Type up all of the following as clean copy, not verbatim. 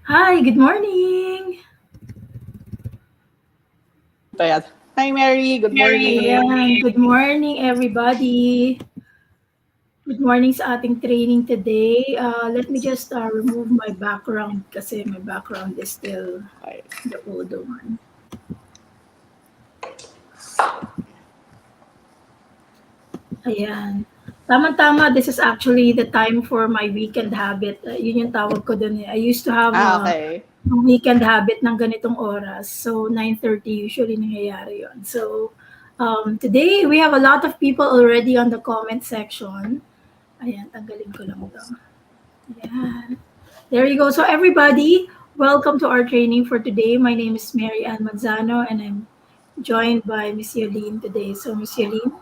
Hi, good morning. Ayan. Hi, Mary. Good morning. Ayan, good morning everybody. Good morning sa ating training today. Let me just remove my background kasi my background is still Okay. the older one. Ayan. Tama-tama, this is actually the time for my weekend habit. Yun yung tawag ko dun eh. I used to have Okay. a weekend habit ng ganitong oras. So, 9:30 usually nangyayari yun. So, today we have a lot of people already on the comment section. Ayan, tanggalin ko lang to. Ayan. There you go. So, everybody, welcome to our training for today. My name is Mary Ann Manzano and I'm joined by Miss Yolene today. So, Miss Yolene.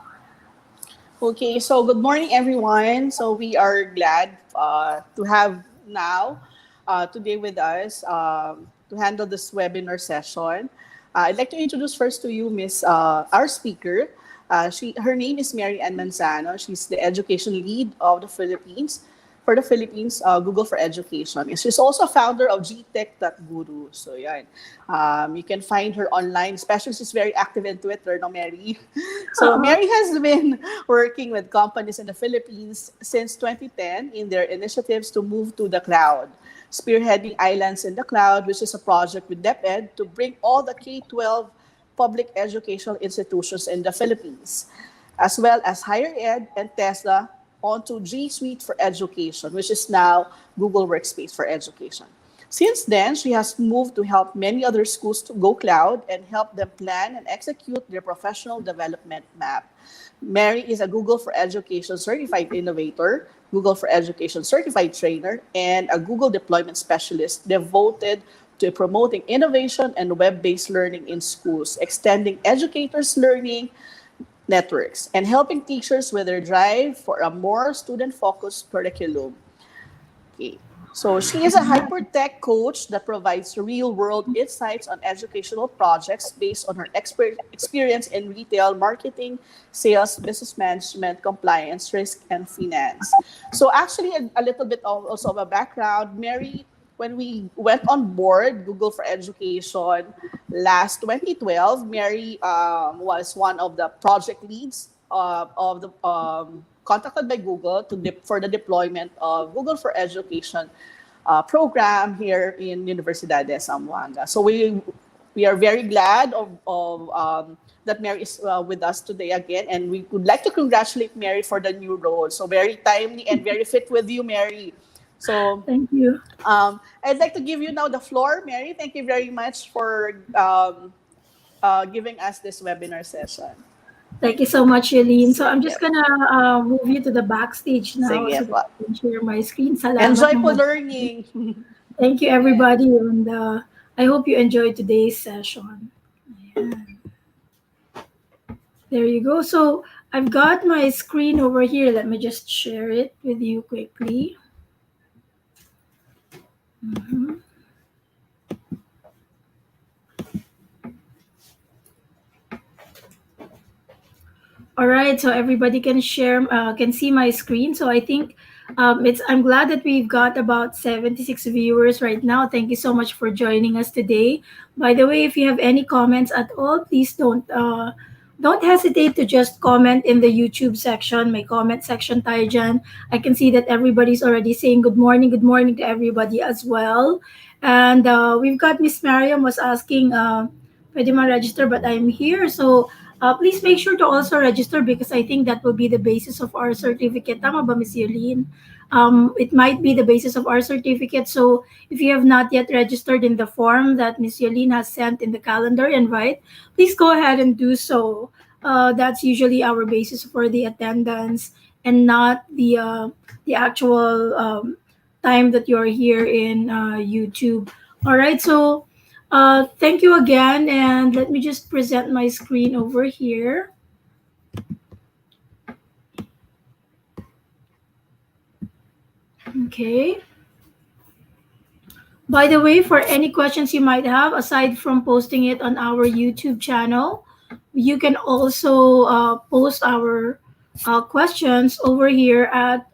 Okay, so good morning, everyone. So we are glad to have now today with us to handle this webinar session. I'd like to introduce first to you Miss our speaker. Her name is Mary Ann Manzano. She's the education lead of the Philippines for the Philippines Google for Education. And she's also founder of gtech.guru. So yeah, you can find her online, especially she's very active in Twitter, no, Mary? So Mary has been working with companies in the Philippines since 2010 in their initiatives to move to the cloud, spearheading Islands in the Cloud, which is a project with DepEd to bring all the K-12 public educational institutions in the Philippines, as well as higher ed and TESDA onto G Suite for Education, which is now Google Workspace for Education. Since then, she has moved to help many other schools to go cloud and help them plan and execute their professional development map. Mary is a Google for Education certified innovator, Google for Education certified trainer, and a Google deployment specialist devoted to promoting innovation and web-based learning in schools, extending educators' learning networks, and helping teachers with their drive for a more student-focused curriculum. Okay. So she is a hypertech coach that provides real-world insights on educational projects based on her experience in retail marketing, sales, business management, compliance, risk, and finance. So actually, a little bit of also of a background. Mary, when we went on board Google for Education last 2012, Mary was one of the project leads of the contacted by Google for the deployment of Google for Education program here in Universidad de Zamboanga. So we are very glad of that Mary is with us today again, and we would like to congratulate Mary for the new role. So very timely and very fit with you, Mary. So Thank you. I'd like to give you now the floor, Mary. Thank you very much for giving us this webinar session. Thank you so much, Yolene. So I'm just Sige, gonna move you to the backstage now sige so that po. I can share my screen. Salamat Enjoy po naman. learning. Thank you, everybody, and I hope you enjoyed today's session. Ayan. There you go. So I've got my screen over here. Let me just share it with you quickly. Mhm. All right, so everybody can share, can see my screen. So I think it's. I'm glad that we've got about 76 viewers right now. Thank you so much for joining us today. By the way, if you have any comments at all, please don't hesitate to just comment in the YouTube section, my comment section tayo dyan. I can see that everybody's already saying good morning to everybody as well. And we've got Miss Mariam was asking, pwede ma-register, but I'm here. So please make sure to also register because I think that will be the basis of our certificate. Tama ba, Ms. Yolene? It might be the basis of our certificate. So if you have not yet registered in the form that Ms. Yolene has sent in the calendar invite, please go ahead and do so. That's usually our basis for the attendance and not the actual time that you're here in YouTube. All right, so thank you again, and let me just present my screen over here. Okay. By the way, for any questions you might have, aside from posting it on our YouTube channel, you can also post our questions over here at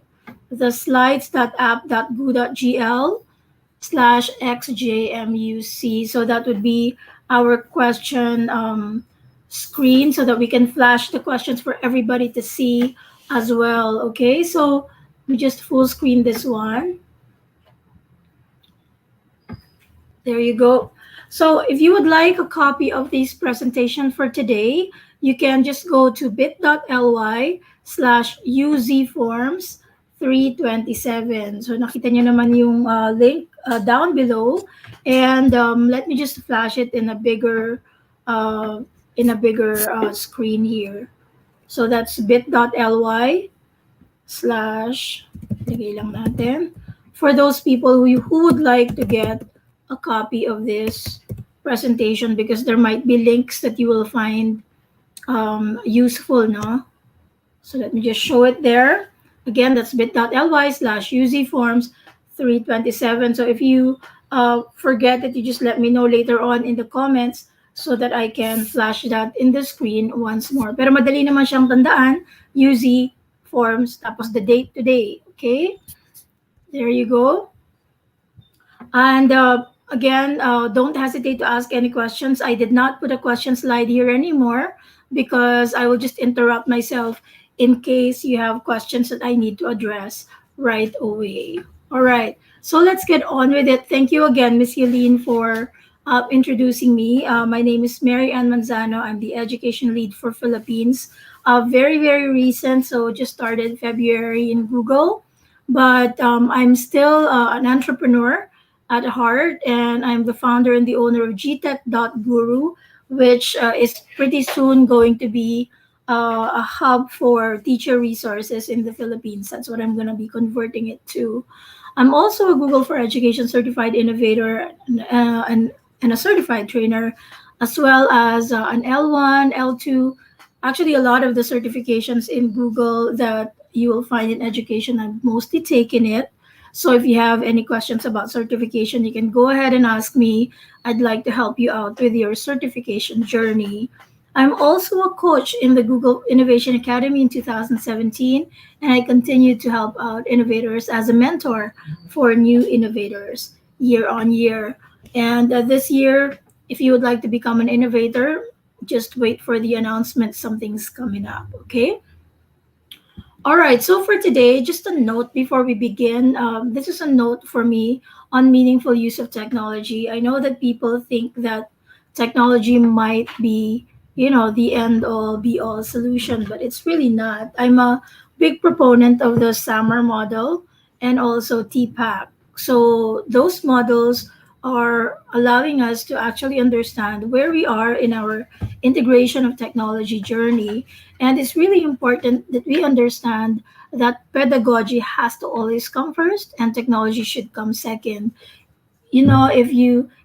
the slides.app.gu.gl. /xjmuc. So that would be our question screen so that we can flash the questions for everybody to see as well. Okay, so we just full screen this one. There you go. So if you would like a copy of this presentation for today, you can just go to bit.ly/uzforms327. So nakita nyo naman yung link down below. And let me just flash it uh, in a bigger screen here. So that's bit.ly/, lagay lang natin, for those people who would like to get a copy of this presentation, because there might be links that you will find useful, no? So let me just show it there. Again, that's bit.ly/uzforms327. So if you forget that, you just let me know later on in the comments so that I can flash that in the screen once more. Pero madali naman siyang tandaan, UZ forms, tapos the date today. Okay? There you go. And again, don't hesitate to ask any questions. I did not put a question slide here anymore because I will just interrupt myself in case you have questions that I need to address right away. All right. So let's get on with it. Thank you again, Miss Yelene, for introducing me. My name is Mary Ann Manzano. I'm the education lead for Philippines. Very, very recent. So just started February in Google. But I'm still an entrepreneur at heart, and I'm the founder and the owner of gtech.guru, which is pretty soon going to be a hub for teacher resources in the Philippines. That's what I'm going to be converting it to. I'm also a Google for Education certified innovator and a certified trainer, as well as an L1, L2. Actually, a lot of the certifications in Google that you will find in education, I've mostly taken it. So if you have any questions about certification, you can go ahead and ask me. I'd like to help you out with your certification journey. I'm also a coach in the Google Innovation Academy in 2017, and I continue to help out innovators as a mentor for new innovators year on year. And this year, if you would like to become an innovator, just wait for the announcement. Something's coming up, okay? All right, so for today, just a note before we begin. This is a note for me on meaningful use of technology. I know that people think that technology might be, the end all be all solution, but it's really not. I'm a big proponent of the SAMR model and also TPAC. So those models are allowing us to actually understand where we are in our integration of technology journey, and it's really important that we understand that pedagogy has to always come first and technology should come second.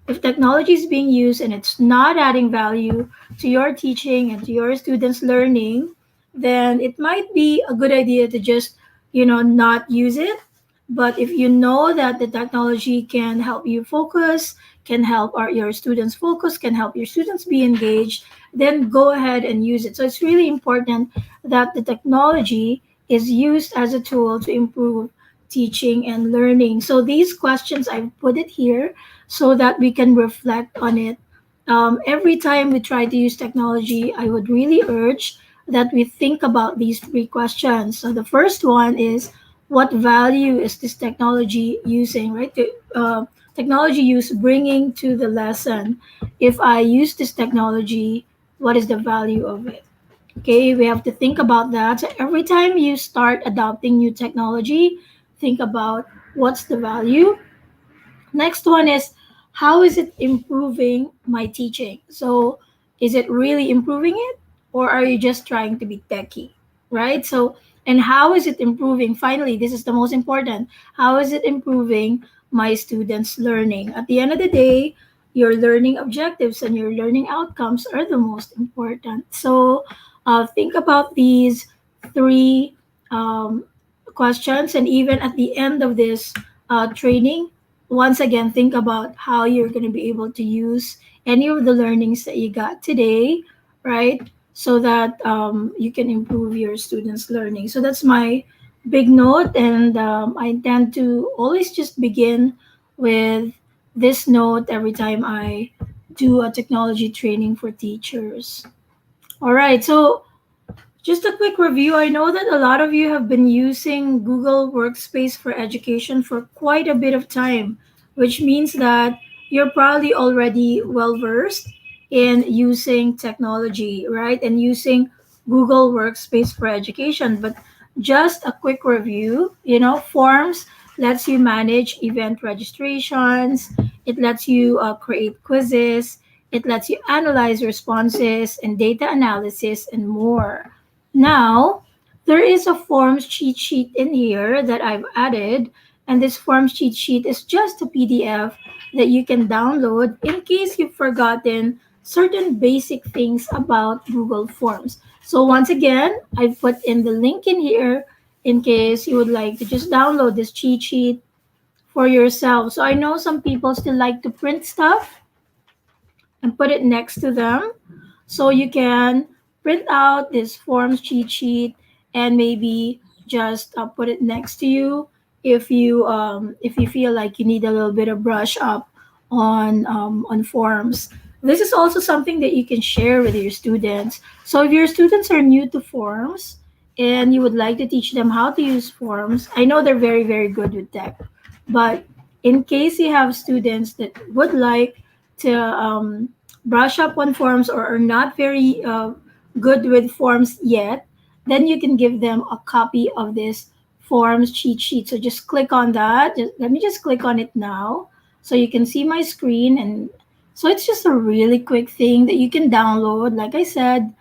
If technology is being used and it's not adding value to your teaching and to your students learning, then it might be a good idea to just not use it. But if you know that the technology can help you focus, can help your students focus, can help your students be engaged, then go ahead and use it. So it's really important that the technology is used as a tool to improve teaching and learning. So these questions, I've put it here so that we can reflect on it. Every time we try to use technology, I would really urge that we think about these three questions. So the first one is, what value is this technology using, right? Technology use bringing to the lesson. If I use this technology, what is the value of it? Okay, we have to think about that. So every time you start adopting new technology, think about what's the value. Next one is, how is it improving my teaching? So is it really improving it, or are you just trying to be techy, right? So, and how is it improving? Finally, this is the most important. How is it improving my students' learning? At the end of the day, your learning objectives and your learning outcomes are the most important. So think about these three um, questions, and even at the end of this training, once again, think about how you're going to be able to use any of the learnings that you got today, right? So that you can improve your students' learning. So that's my big note, and I intend to always just begin with this note every time I do a technology training for teachers. All right, so just a quick review. I know that a lot of you have been using Google Workspace for Education for quite a bit of time, which means that you're probably already well versed in using technology, right? And using Google Workspace for Education. But just a quick review, Forms lets you manage event registrations, it lets you create quizzes, it lets you analyze responses and data analysis and more. Now, there is a forms cheat sheet in here that I've added, and this forms cheat sheet is just a PDF that you can download in case you've forgotten certain basic things about Google Forms. So once again, I've put in the link in here in case you would like to just download this cheat sheet for yourself. So I know some people still like to print stuff and put it next to them. So you can print out this forms cheat sheet and maybe just put it next to you if you feel like you need a little bit of brush up on forms. This is also something that you can share with your students. So if your students are new to forms and you would like to teach them how to use forms, I know they're very very good with tech, but in case you have students that would like to brush up on forms or are not very good with forms yet, then you can give them a copy of this forms cheat sheet. So just click on that. Let me just click on it now so you can see my screen. And so it's just a really quick thing that you can download. Like I said,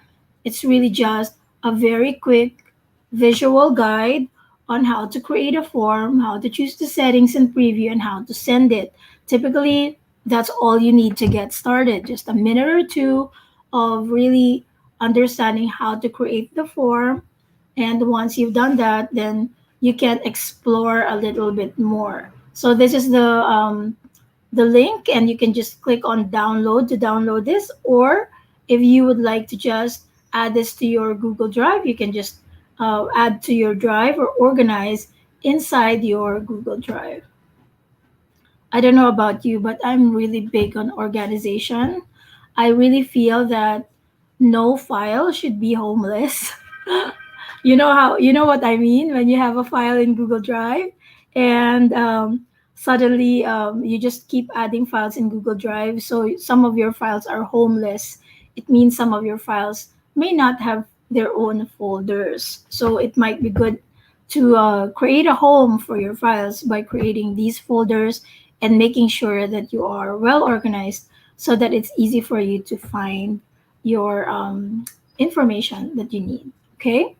it's really just a very quick visual guide on how to create a form, how to choose the settings and preview, and how to send it. Typically, that's all you need to get started. Just a minute or two of really understanding how to create the form. And once you've done that, then you can explore a little bit more. So this is the link, and you can just click on download to download this. Or if you would like to just add this to your Google Drive, you can just add to your drive or organize inside your Google Drive. I don't know about you, but I'm really big on organization. I really feel that no file should be homeless. You know what I mean when you have a file in Google Drive and suddenly you just keep adding files in Google Drive, so some of your files are homeless. It means some of your files may not have their own folders, so it might be good to create a home for your files by creating these folders and making sure that you are well organized so that it's easy for you to find your information that you need. Okay.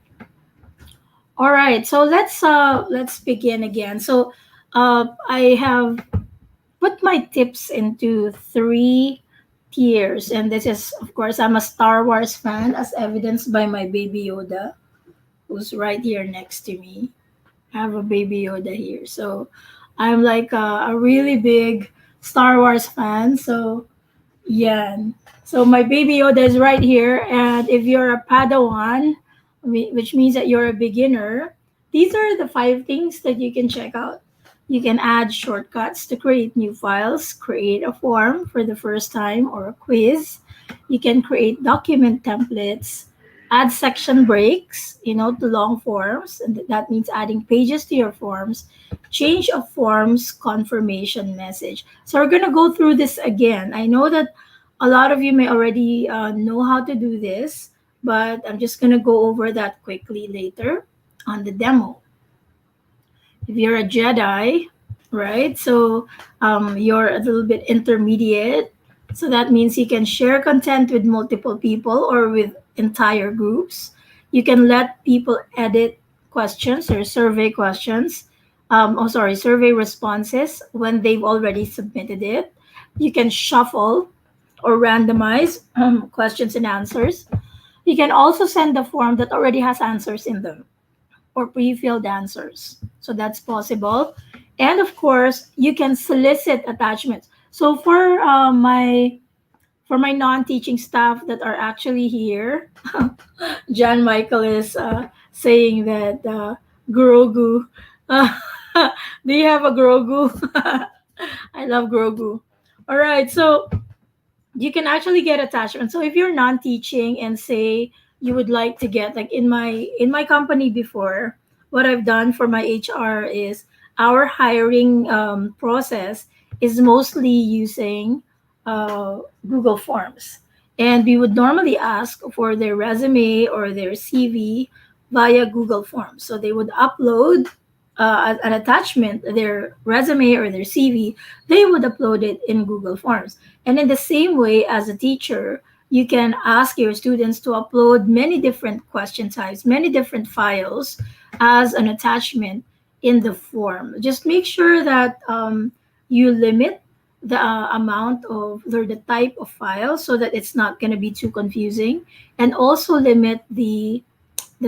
All right, so let's begin again. So I have put my tips into three tiers, and this is, of course, I'm a Star Wars fan, as evidenced by my baby Yoda, who's right here next to me. I have a baby Yoda here, so I'm like a really big Star Wars fan. So yeah. So my baby Yoda is right here, and if you're a Padawan, which means that you're a beginner, these are the five things that you can check out. You can add shortcuts to create new files, create a form for the first time or a quiz. You can create document templates, add section breaks, to long forms, and that means adding pages to your forms, change a form's confirmation message. So we're going to go through this again. I know that a lot of you may already know how to do this, but I'm just going to go over that quickly later on the demo. If you're a Jedi, right? So you're a little bit intermediate. So that means you can share content with multiple people or with entire groups. You can let people edit questions or survey questions. Survey responses when they've already submitted it. You can shuffle or randomize questions and answers. You can also send a form that already has answers in them or pre-filled answers. So that's possible. And of course, you can solicit attachments. So for my non-teaching staff that are actually here, John Michael is saying that Grogu. Uh, do you have a Grogu? I love Grogu. All right, so you can actually get attachments. So if you're non-teaching and say you would like to get like in my company before, what I've done for my HR is our hiring process is mostly using Google Forms, and we would normally ask for their resume or their CV via Google Forms. So they would upload an attachment, their resume or their CV. They would upload it in Google Forms, and in the same way, as a teacher, you can ask your students to upload many different question types, many different files as an attachment in the form. Just make sure that you limit the amount of or the type of file so that it's not going to be too confusing, and also limit the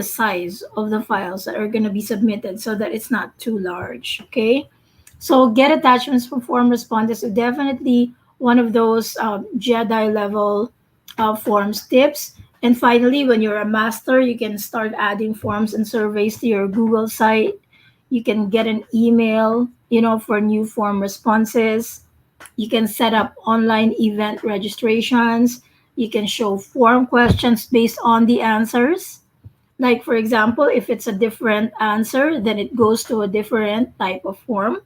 size of the files that are going to be submitted so that it's not too large. Okay, so get attachments from form responders is definitely one of those Jedi level forms tips. And finally, when you're a master, you can start adding forms and surveys to your Google site. You can get an email, for new form responses. You can set up online event registrations. You can show form questions based on the answers. Like, for example, if it's a different answer, then it goes to a different type of form.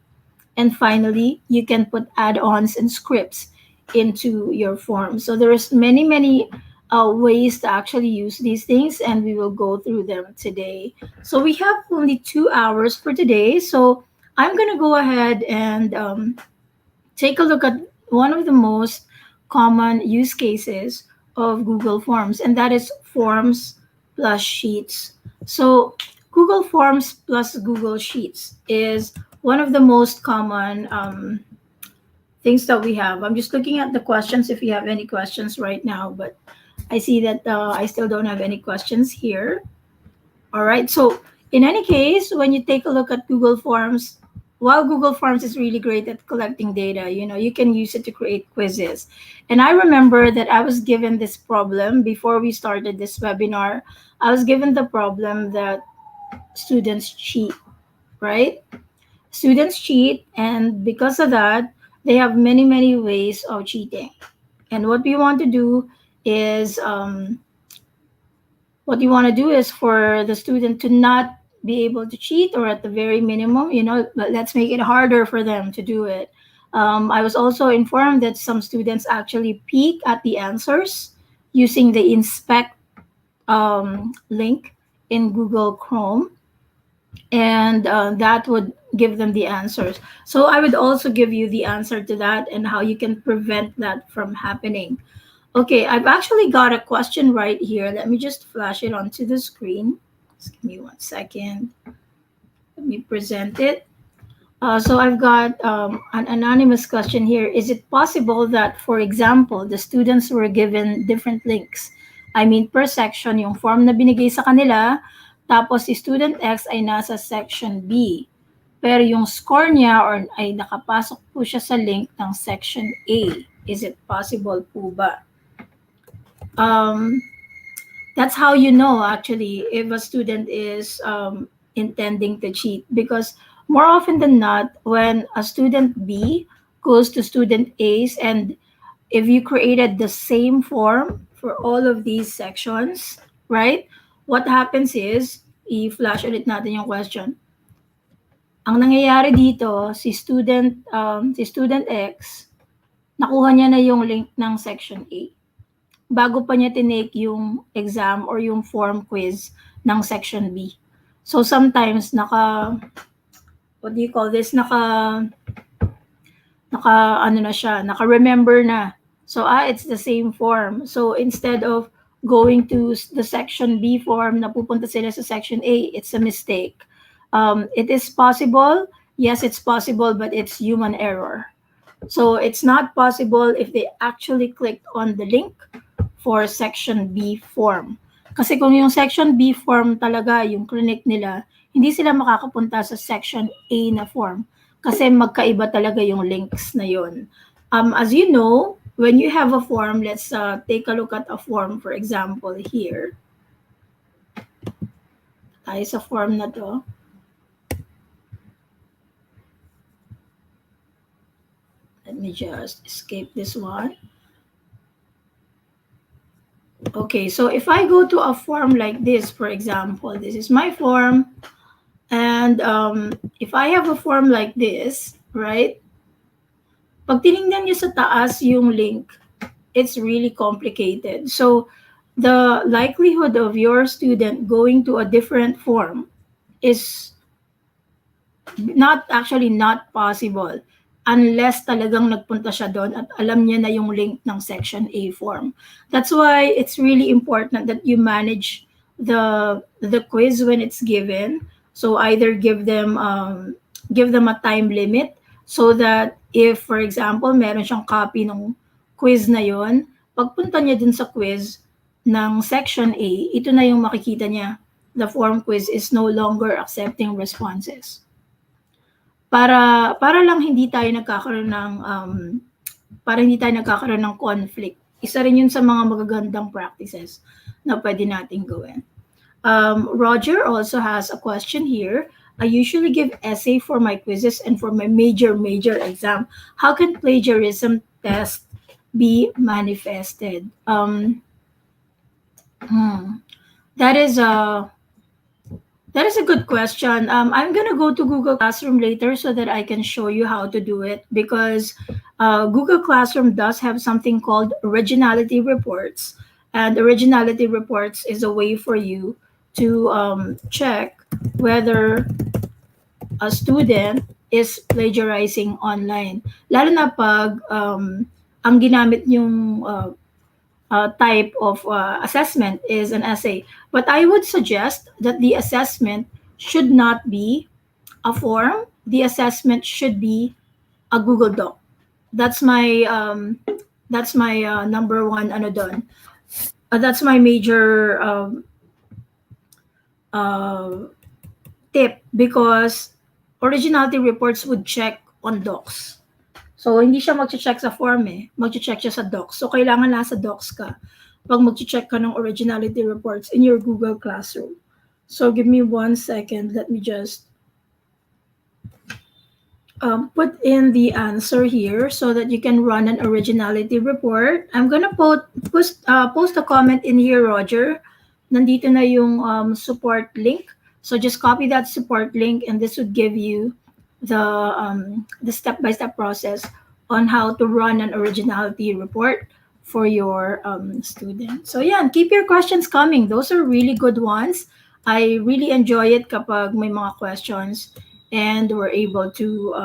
And finally, you can put add-ons and scripts into your form. So there's many ways to actually use these things, and we will go through them today. So we have only 2 hours for today. So I'm gonna go ahead and take a look at one of the most common use cases of Google Forms, and that is Forms plus Sheets. So, Google Forms plus Google Sheets is one of the most common things that we have. I'm just looking at the questions if you have any questions right now, but I see that I still don't have any questions here. All right. So, in any case, when you take a look at Google Forms, while Google Forms is really great at collecting data, you can use it to create quizzes. And I remember that I was given this problem before we started this webinar. I was given the problem that students cheat, right? Students cheat, and because of that, they have many ways of cheating. And is what you want to do is for the student to not be able to cheat, or at the very minimum, but let's make it harder for them to do it. I was also informed that some students actually peek at the answers using the inspect link in Google Chrome, and that would give them the answers. So I would also give you the answer to that and how you can prevent that from happening. Okay, I've actually got a question right here. Let me just flash it onto the screen. Just give me 1 second. Let me present it. So I've got an anonymous question here. Is it possible that, for example, the students were given different links? I mean, per section, yung form na binigay sa kanila, tapos si student X ay nasa section B. Pero yung score niya ay nakapasok po siya sa link ng section A. Is it possible po ba? Um, that's how you know actually if a student is intending to cheat, because more often than not, when a student B goes to student A's, and if you created the same form for all of these sections, right, what happens is, i-flash ulit natin yung question. Ang nangyayari dito, si student X, nakuha niya na yung link ng section A bago pa niya tinake yung exam or yung form quiz ng section B. So sometimes what do you call this? Ano na siya, naka-remember na. So it's the same form. So instead of going to the section B form, napupunta sila sa section A, it's a mistake. It is possible. Yes, it's possible, but it's human error. So it's not possible if they actually clicked on the link for section B form. Kasi kung yung section B form talaga yung clinic nila, hindi sila makakapunta sa section A na form kasi magkaiba talaga yung links na yun. As you know, when you have a form, let's take a look at a form, for example, here. Tayo sa form na to. Let me just escape this one. Okay, so if I go to a form like this, for example, this is my form, and if I have a form like this, right? Pag tinignan nyo sa taas yung link, it's really complicated. So the likelihood of your student going to a different form is not possible unless talagang nagpunta siya doon at alam niya na yung link ng section A form. That's why it's really important that you manage the quiz when it's given. So either give them a time limit so that if for example meron siyang copy ng quiz na yon, pagpunta niya dun sa quiz ng section A, ito na yung makikita niya. The form quiz is no longer accepting responses para lang hindi tayo nagkakaroon ng conflict. Isa rin 'yun sa mga magagandang practices na pwede nating gawin. Roger also has a question here. I usually give essay for my quizzes and for my major exam. How can plagiarism test be manifested? That is a That is a good question. I'm gonna go to Google Classroom later so that I can show you how to do it because Google Classroom does have something called originality reports, and originality reports is a way for you to check whether a student is plagiarizing online. Lalo na pag ang ginamit yung type of assessment is an essay. But I would suggest that the assessment should not be a form. The assessment should be a Google Doc. That's my number one ano doon. That's my major uh, tip because originality reports would check on docs. So, hindi siya mag-check sa form eh. Mag-check siya sa docs. So, kailangan nasa docs ka pag mag-check ka ng originality reports in your Google Classroom. So, give me 1 second. Let me just put in the answer here so that you can run an originality report. I'm gonna post a comment in here, Roger. Nandito na yung support link. So just copy that support link, and this would give you the step-by-step process on how to run an originality report for your student. So yeah, keep your questions coming. Those are really good ones. I really enjoy it kapag may mga questions and we're able to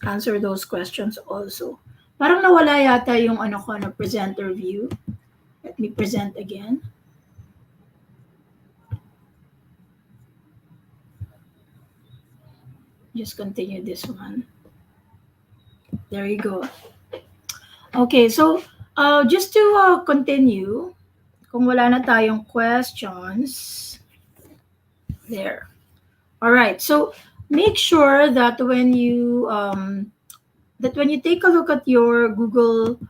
answer those questions also. Parang nawala yata yung ano ko na presenter view. Let me present again. Just continue this one. There you go. Okay, so just to continue, kung wala na tayong questions, there. All right, so make sure that when you take a look at your Google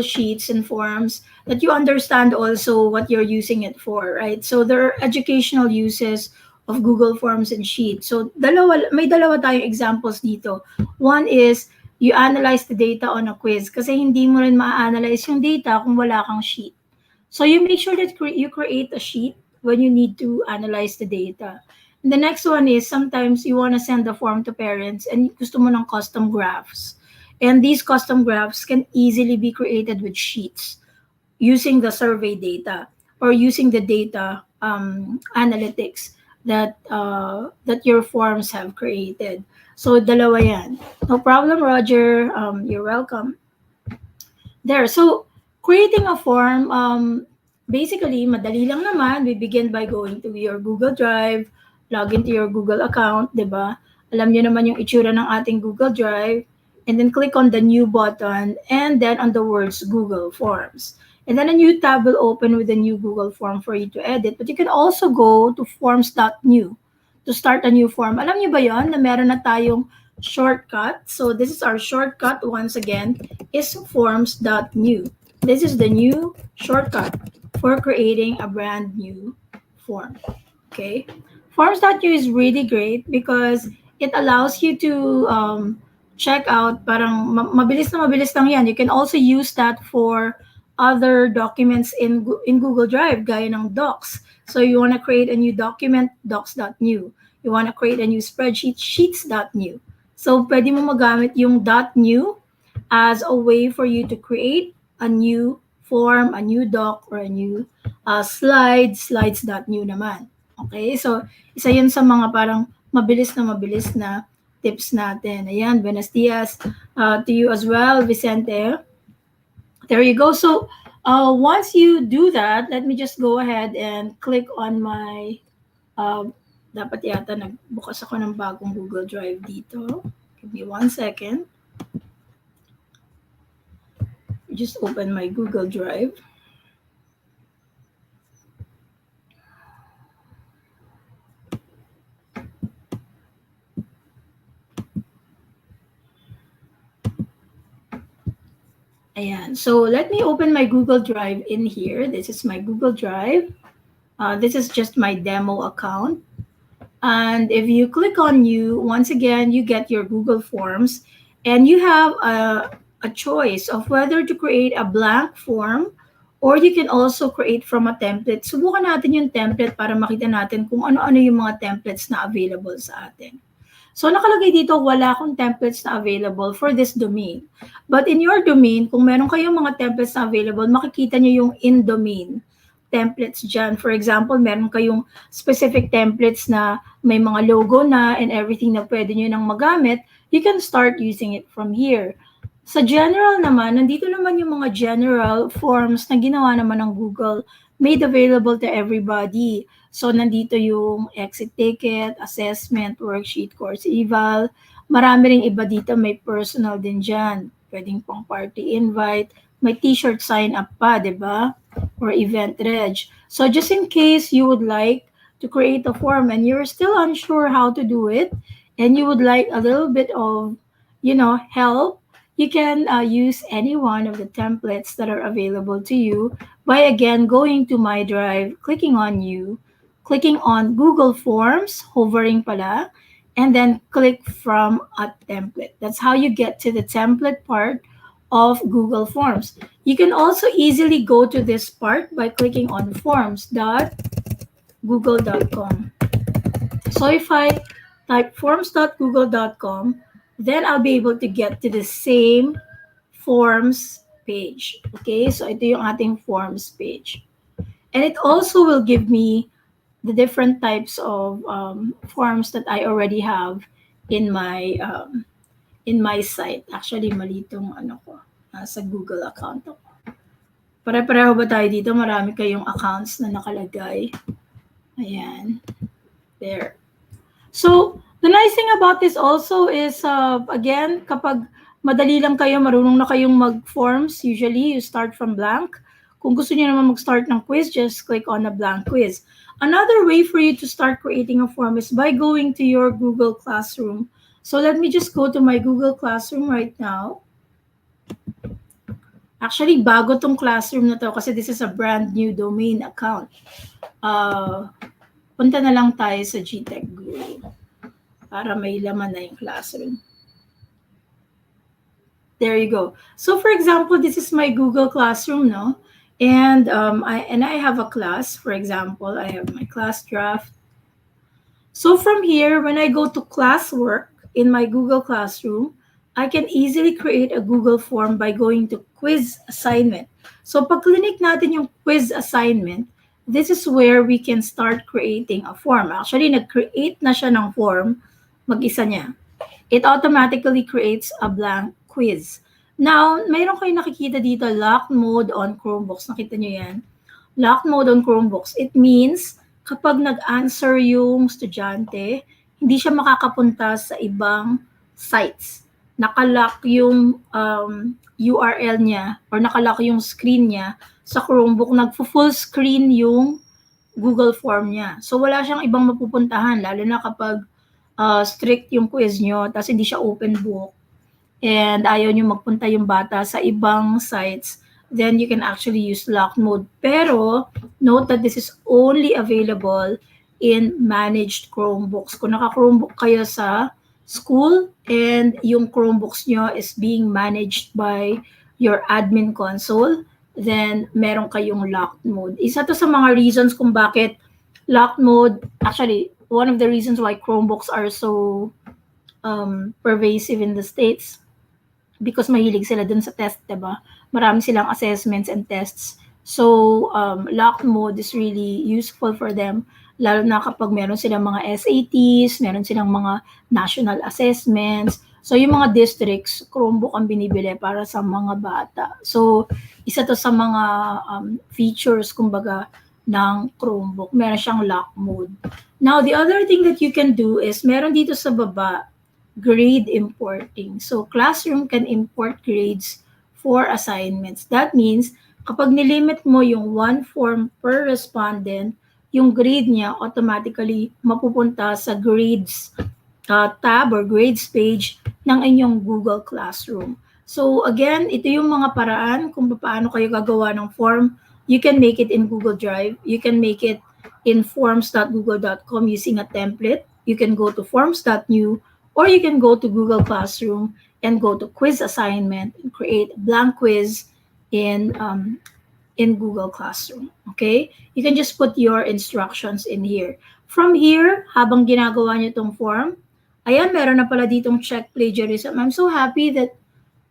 Sheets and forms, that you understand also what you're using it for, right? So there are educational uses of Google Forms and Sheets. So may dalawa tayong examples dito. One is you analyze the data on a quiz kasi hindi mo rin ma-analyze yung data kung wala kang sheet. So you make sure that you create a sheet when you need to analyze the data. And the next one is sometimes you want to send the form to parents and gusto mo ng custom graphs. And these custom graphs can easily be created with sheets using the survey data or using the data analytics that your forms have created. So dalawa yan. No problem, Roger. You're welcome. There. So creating a form, basically, madali lang naman. We begin by going to your Google Drive, log into your Google account, di ba? Alam niyo naman yung itsura ng ating Google Drive. And then click on the new button and then on the words Google Forms. And then a new tab will open with a new Google form for you to edit. But you can also go to forms.new to start a new form. Alam niyo ba yon na meron na tayong shortcut? So this is our shortcut once again is forms.new. This is the new shortcut for creating a brand new form. Okay? Forms.new is really great because it allows you to checkout, parang mabilis lang yan. You can also use that for other documents in Google Drive, gaya ng Docs. So you want to create a new document, docs.new. You want to create a new spreadsheet, sheets.new. So pwede mo magamit yung .new as a way for you to create a new form, a new doc, or a new slides.new naman. Okay? So isa yun sa mga parang mabilis na tips natin. Ayan, buenos dias to you as well, Vicente. There you go. So, once you do that, let me just go ahead and click on my, uh, dapat yata nagbukas ako ng bagong Google Drive dito. Give me 1 second. Just open my Google Drive. Ayan. So let me open my Google Drive in here. This is my Google Drive. This is just my demo account. And if you click on new, once again, you get your Google Forms and you have a choice of whether to create a blank form or you can also create from a template. Subukan natin yung template para makita natin kung ano-ano yung mga templates na available sa atin. So nakalagay dito, wala akong templates na available for this domain. But in your domain, kung meron kayong mga templates na available, makikita nyo yung in-domain templates dyan. For example, meron kayong specific templates na may mga logo na and everything na pwede nyo nang magamit, you can start using it from here. Sa general naman, nandito naman yung mga general forms na ginawa naman ng Google made available to everybody. So, nandito yung exit ticket, assessment, worksheet, course eval. Marami ring iba dito, may personal din dyan. Pwedeng pang party invite, may t-shirt sign up pa, di ba? Or event reg. So, just in case you would like to create a form and you're still unsure how to do it, and you would like a little bit of, help, you can use any one of the templates that are available to you by again going to My Drive, clicking on New, clicking on Google Forms, hovering pala, and then click from a template. That's how you get to the template part of Google Forms. You can also easily go to this part by clicking on forms.google.com. So if I type forms.google.com, then I'll be able to get to the same forms page. Okay, so ito yung ating forms page. And it also will give me the different types of forms that I already have in my site. Actually, mali itong nasa Google account ako. Pare-pareho ba tayo dito? Marami kayong accounts na nakalagay. Ayan. There. So, the nice thing about this also is, again, kapag madali lang kayo, marunong na kayong mag-forms, usually you start from blank. Kung gusto niyo naman mag-start ng quiz, just click on a blank quiz. Another way for you to start creating a form is by going to your Google Classroom. So let me just go to my Google Classroom right now. Actually, bago tong Classroom na to kasi this is a brand new domain account. Punta na lang tayo sa GTech Guru para may laman na yung Classroom. There you go. So for example, this is my Google Classroom, no? And I have a class. For example, I have my class draft. So from here, when I go to classwork in my Google Classroom, I can easily create a Google form by going to quiz assignment. So pag clinic natin yung quiz assignment, this is where we can start creating a form. Actually, nag-create na siya ng form, mag-isa niya. It automatically creates a blank quiz. Now, mayroon kayo nakikita dito, lock mode on Chromebooks. Nakita nyo yan? Lock mode on Chromebooks. It means, kapag nag-answer yung estudyante, hindi siya makakapunta sa ibang sites. Nakalock yung URL niya or nakalock yung screen niya sa Chromebook. Nagpo-full screen yung Google form niya. So, wala siyang ibang mapupuntahan, lalo na kapag strict yung quiz nyo, tapos hindi siya open book, and ayaw nyo magpunta yung bata sa ibang sites, then you can actually use lock mode. Pero, note that this is only available in managed Chromebooks. Kung naka-Chromebook kayo sa school and yung Chromebooks nyo is being managed by your admin console, then meron kayong locked mode. Isa to sa mga reasons kung bakit locked mode, actually, one of the reasons why Chromebooks are so pervasive in the States because mahilig sila dun sa test, diba? Marami silang assessments and tests. So, locked mode is really useful for them, lalo na kapag meron silang mga SATs, meron silang mga national assessments. So, yung mga districts, Chromebook ang binibili para sa mga bata. So, isa to sa mga features, kumbaga, ng Chromebook. Meron siyang lock mode. Now, the other thing that you can do is, meron dito sa baba, grade importing. So, classroom can import grades for assignments. That means, kapag nilimit mo yung one form per respondent, yung grade niya automatically mapupunta sa grades tab or grades page ng inyong Google Classroom. So again, ito yung mga paraan kung paano kayo gagawa ng form. You can make it in Google Drive. You can make it in forms.google.com using a template. You can go to forms.new or you can go to Google Classroom and go to quiz assignment and create a blank quiz in Google Classroom. Okay? You can just put your instructions in here. From here, habang ginagawa nyo itong form, ayan, meron na pala ditong check plagiarism. I'm so happy that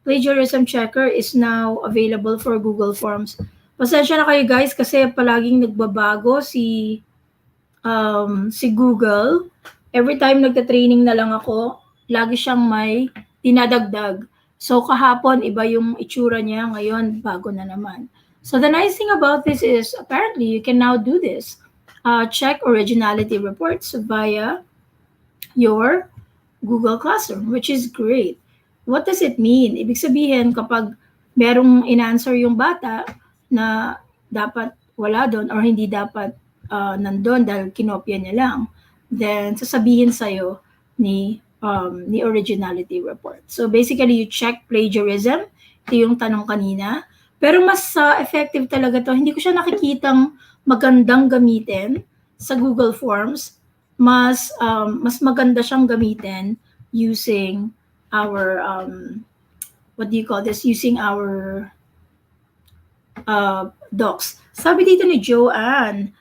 plagiarism checker is now available for Google Forms. Pasensya na kayo guys kasi palaging nagbabago si Google. Every time nagta-training na lang ako, lagi siyang may dinadagdag. So kahapon iba yung itsura niya, ngayon bago na naman. So the nice thing about this is apparently you can now do this. Check originality reports via your Google Classroom, which is great. What does it mean? Ibig sabihin, kapag merong in-answer yung bata na dapat wala doon or hindi dapat nandun dahil kinopya niya lang, then sasabihin sa'yo ni originality report. So basically, you check plagiarism. Ito yung tanong kanina. Pero mas effective talaga to. Hindi ko siya nakikitang magandang gamitin sa Google Forms. Mas maganda siyang gamitin using our what do you call this? Using our docs. Sabi dito ni Joanne,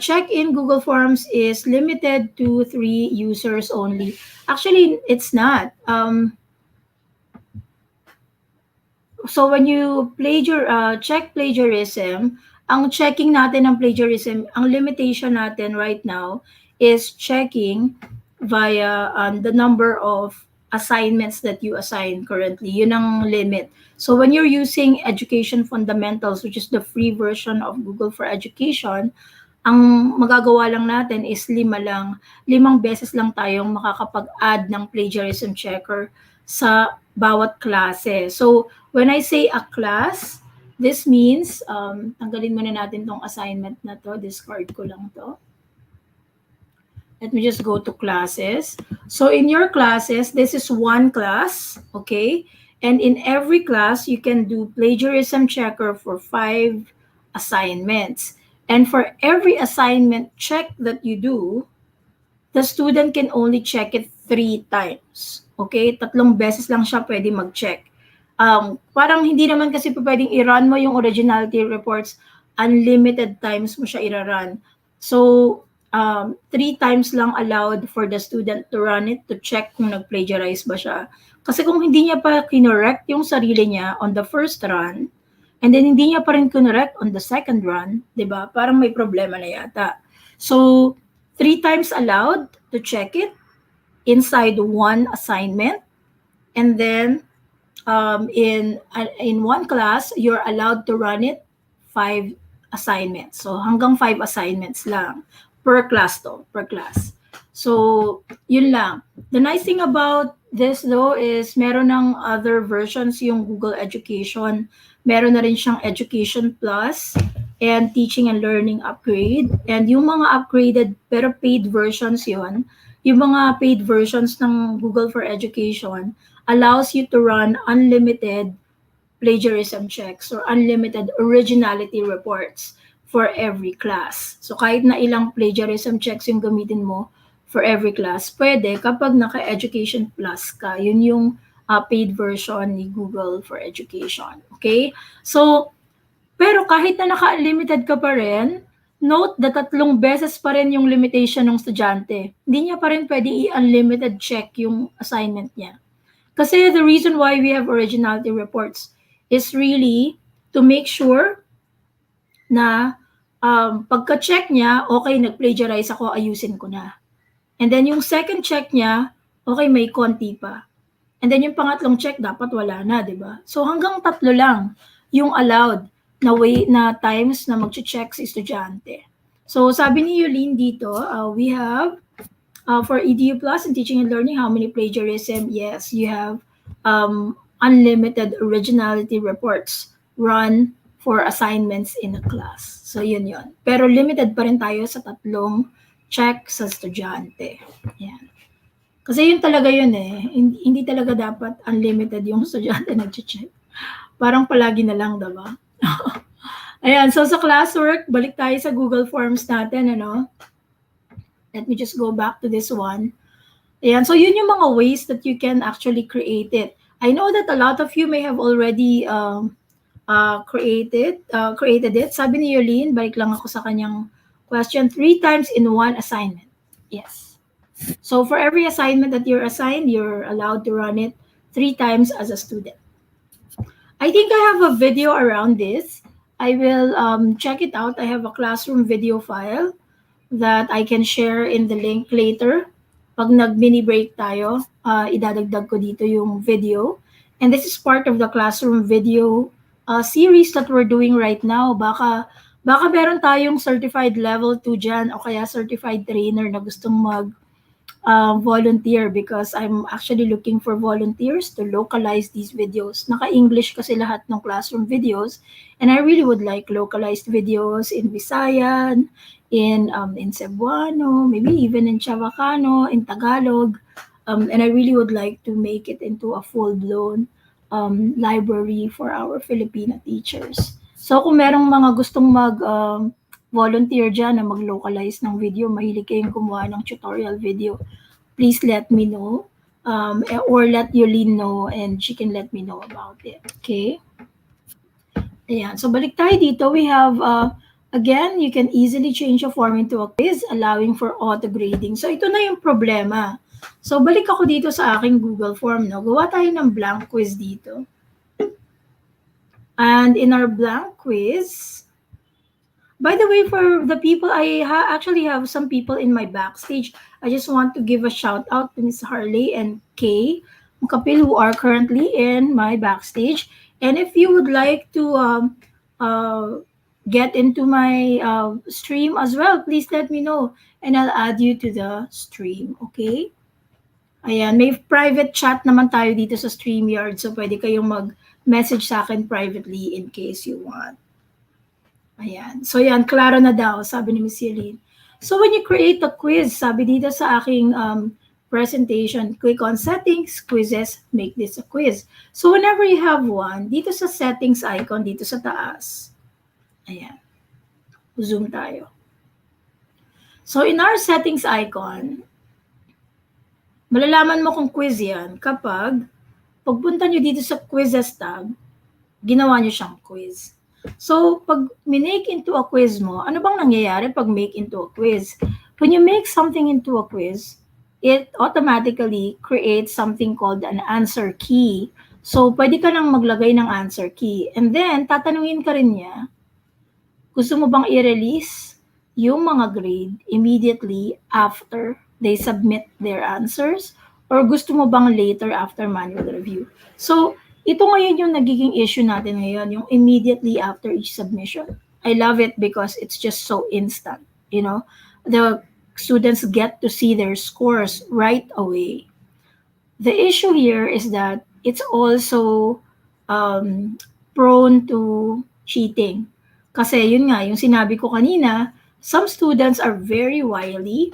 check in Google Forms is limited to 3 users only. Actually, it's not. So when you check plagiarism, ang checking natin ng plagiarism, ang limitation natin right now is checking via the number of assignments that you assign currently. Yun ang limit. So when you're using Education Fundamentals, which is the free version of Google for Education, ang magagawa lang natin is 5 lang. 5 beses lang tayong makakapag-add ng plagiarism checker sa bawat klase. So when I say a class, this means, tanggalin muna natin tong assignment na to. Discard ko lang to. Let me just go to classes. So in your classes, this is one class, okay? And in every class, you can do plagiarism checker for 5 assignments. And for every assignment check that you do, the student can only check it 3 times. Okay? 3 beses lang siya pwede mag-check. Parang hindi naman kasi pwedeng i-run mo yung originality reports, unlimited times mo siya i-run. So, 3 times lang allowed for the student to run it to check kung nag-plagiarize ba siya. Kasi kung hindi niya pa kinorect yung sarili niya on the first run, and then hindi niya pa rin kinorect on the second run, di ba? Parang may problema na yata. So, 3 times allowed to check it inside one assignment. And then, in one class, you're allowed to run it 5 assignments. So, hanggang 5 assignments lang per class to, per class. So, yun lang. The nice thing about this though is meron ng other versions yung Google Education. Meron na rin siyang Education Plus and Teaching and Learning Upgrade. And yung mga upgraded pero paid versions yun, yung mga paid versions ng Google for Education allows you to run unlimited plagiarism checks or unlimited originality reports for every class. So kahit na ilang plagiarism checks yung gamitin mo for every class. Pwede kapag naka-Education Plus ka. Yun yung paid version ni Google for Education. Okay? So, pero kahit na naka-unlimited ka pa rin, note na 3 beses pa rin yung limitation ng estudyante. Hindi niya pa rin pwede i-unlimited check yung assignment niya. Kasi the reason why we have originality reports is really to make sure na pagka-check niya, okay, nag-plagiarize ako, ayusin ko na. And then yung second check niya, okay, may konti pa. And then yung pangatlong check, dapat wala na, di ba? So hanggang 3 lang yung allowed na way na times na mag-check si estudyante. So sabi ni Yulene dito, we have for EDU Plus and Teaching and Learning, how many plagiarism? Yes, you have unlimited originality reports run for assignments in a class. So yun yun. Pero limited pa rin tayo sa 3 check sa estudyante. Yan. Kasi yun talaga yun eh. Hindi talaga dapat unlimited yung estudyante nag-check. Parang palagi na lang, diba? Ayan, so sa classwork, balik tayo sa Google Forms natin, ano? Let me just go back to this one. Ayan, so yun yung mga ways that you can actually create it. I know that a lot of you may have already created it. Sabi ni Yolene, balik lang ako sa kanyang question, 3 times in one assignment. Yes. So for every assignment that you're assigned, you're allowed to run it 3 times as a student. I think I have a video around this. I will check it out. I have a classroom video file that I can share in the link later. Pag nag-mini break tayo, idadagdag ko dito yung video. And this is part of the classroom video series that we're doing right now. Baka meron tayong certified level 2 dyan o kaya certified trainer na gustong volunteer because I'm actually looking for volunteers to localize these videos. Naka-English kasi lahat ng classroom videos and I really would like localized videos in Visayan, in Cebuano, maybe even in Chavacano, in Tagalog. And I really would like to make it into a full-blown library for our Filipino teachers. So kung merong mga gustong volunteer dyan na mag-localize ng video, mahilig kayong kumuha ng tutorial video, please let me know or let Yolene know and she can let me know about it. Okay? Ayan. So balik tayo dito. We have, again, you can easily change a form into a quiz allowing for auto-grading. So ito na yung problema. So balik ako dito sa aking Google form. No? Gawa tayo ng blank quiz dito. And in our blank quiz, by the way, for the people, I actually have some people in my backstage. I just want to give a shout out to Miss Harley and Kay Mukapil who are currently in my backstage. And if you would like to get into my stream as well, please let me know and I'll add you to the stream. Okay? Ayan, may private chat naman tayo dito sa StreamYard. So pwede kayong mag-message sa akin privately in case you want. Ayan. So yan, klaro na daw, sabi ni Ms. Yelene. So when you create a quiz, sabi dito sa aking presentation, click on settings, quizzes, make this a quiz. So whenever you have one, dito sa settings icon, dito sa taas. Ayan. Zoom tayo. So in our settings icon, malalaman mo kung quiz yan kapag pagpunta nyo dito sa quizzes tab, ginawa nyo siyang quiz. So, pag make into a quiz mo, ano bang nangyayari pag make into a quiz? When you make something into a quiz, it automatically creates something called an answer key. So, pwede ka nang maglagay ng answer key. And then, tatanungin ka rin niya, gusto mo bang i-release yung mga grade immediately after they submit their answers? Or gusto mo bang later after manual review? So, ito ngayon yung nagiging issue natin ngayon, yung immediately after each submission. I love it because it's just so instant. You know, the students get to see their scores right away. The issue here is that it's also prone to cheating. Kasi yun nga, yung sinabi ko kanina, some students are very wily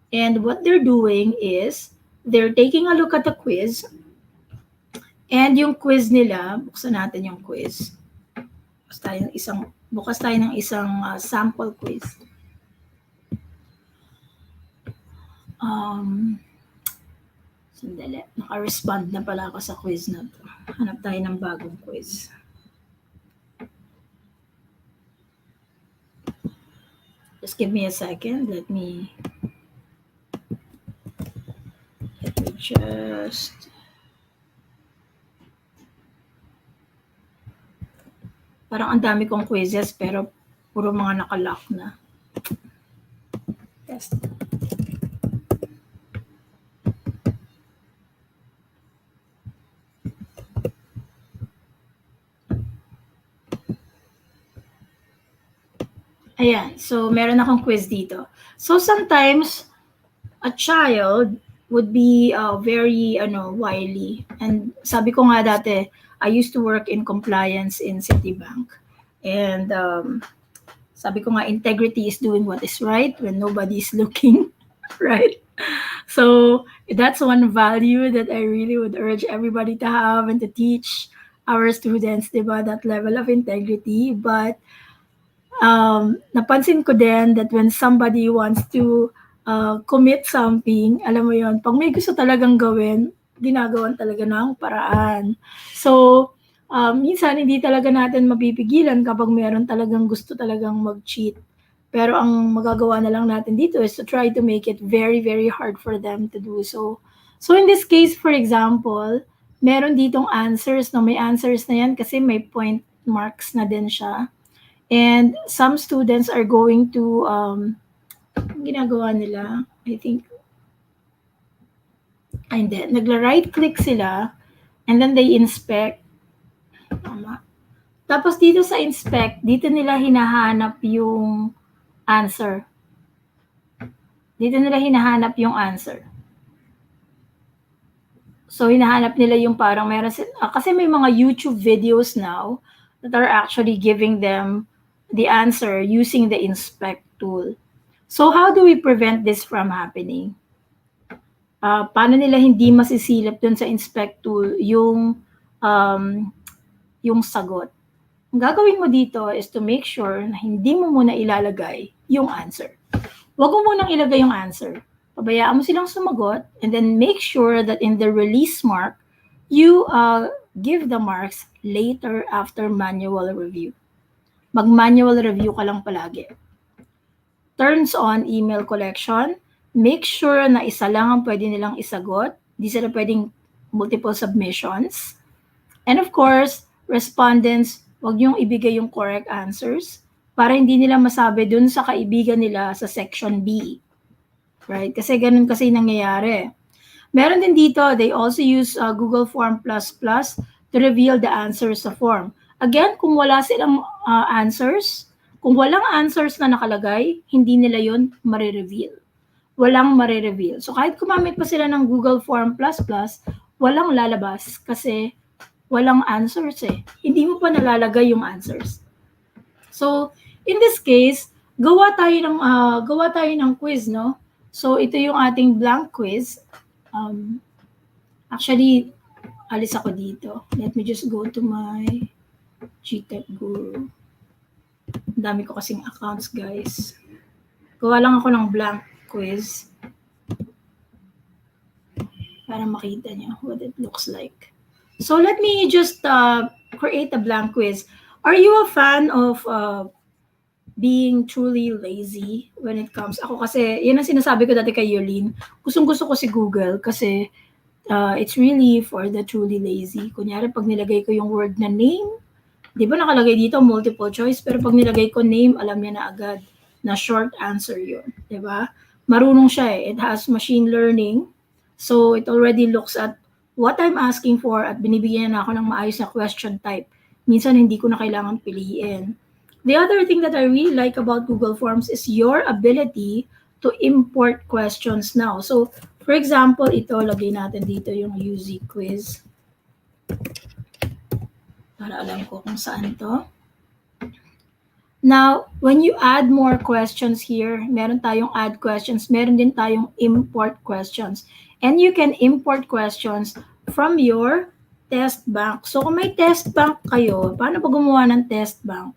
and what they're doing is they're taking a look at the quiz. And yung quiz nila, buksan natin yung quiz. Bukas tayo ng isang sample quiz. Um, Sandali. Naka-respond na pala ako sa quiz na to. Hanap tayo ng bagong quiz. Just give me a second. Let me just... Parang ang dami kong quizzes pero puro mga nakalock na. Test. Ayan. So, meron akong quiz dito. So, sometimes, a child would be very wily. And sabi ko nga dati, I used to work in compliance in Citibank. And sabi ko nga, integrity is doing what is right when nobody is looking, right? So that's one value that I really would urge everybody to have and to teach our students, diba, that level of integrity. But napansin ko din that when somebody wants to commit something, alam mo yon, pag may gusto talagang gawin, ginagawan talaga ng paraan. So, minsan hindi talaga natin mapipigilan kapag meron talagang gusto talagang mag-cheat. Pero ang magagawa na lang natin dito is to try to make it very, very hard for them to do so. So in this case, for example, meron ditong answers, no? May answers na yan kasi may point marks na din siya. And some students are going to, ginagawa nila, I think, and then, nagla-right click sila, and then they inspect. Tama. Tapos dito sa inspect, dito nila hinahanap yung answer. Dito nila hinahanap yung answer. So, hinahanap nila yung parang meron, kasi may mga YouTube videos now that are actually giving them the answer using the inspect tool. So, how do we prevent this from happening? Paano nila hindi masisilip dun sa inspect tool yung sagot? Ang gagawin mo dito is to make sure na hindi mo muna ilalagay yung answer. Huwag mo munang ilagay yung answer. Pabayaan mo silang sumagot and then make sure that in the release mark, you give the marks later after manual review. Mag-manual review ka lang palagi. Turns on email collection. Make sure na isa lang ang pwede nilang isagot. Di sila pwedeng multiple submissions. And of course, respondents, wag yung ibigay yung correct answers para hindi nila masabi dun sa kaibigan nila sa section B. Right? Kasi ganun kasi nangyayari. Meron din dito, they also use Google Form++ to reveal the answers sa form. Again, kung wala silang answers, kung walang answers na nakalagay, hindi nila yon marireveal. Walang marireveal. So kahit kumamit pa sila ng Google Form++, walang lalabas kasi walang answers eh. Hindi mo pa nalalagay yung answers. So, in this case, gawa tayo ng quiz, no? So, ito yung ating blank quiz. Actually, alis ako dito. Let me just go to my GTech Guru. Ang dami ko kasing accounts, guys. Gawa lang ako ng blank quiz para makita niyo what it looks like. So let me just create a blank quiz. Are you a fan of being truly lazy when it comes? Ako kasi, yun ang sinasabi ko dati kay Yolene. Gustong-gusto ko si Google kasi it's really for the truly lazy. Kunyari, pag nilagay ko yung word na name, di ba nakalagay dito multiple choice, pero pag nilagay ko name, alam niya na agad na short answer yun. Di ba? Marunong siya eh. It has machine learning. So it already looks at what I'm asking for at binibigyan na ako ng maayos na question type. Minsan hindi ko na kailangan piliin. The other thing that I really like about Google Forms is your ability to import questions now. So, for example, ito, lagay natin dito yung UZ quiz. Para alam ko kung saan to. Now, when you add more questions here, meron tayong add questions, meron din tayong import questions. And you can import questions from your test bank. So, kung may test bank kayo, paano ba gumawa ng test bank?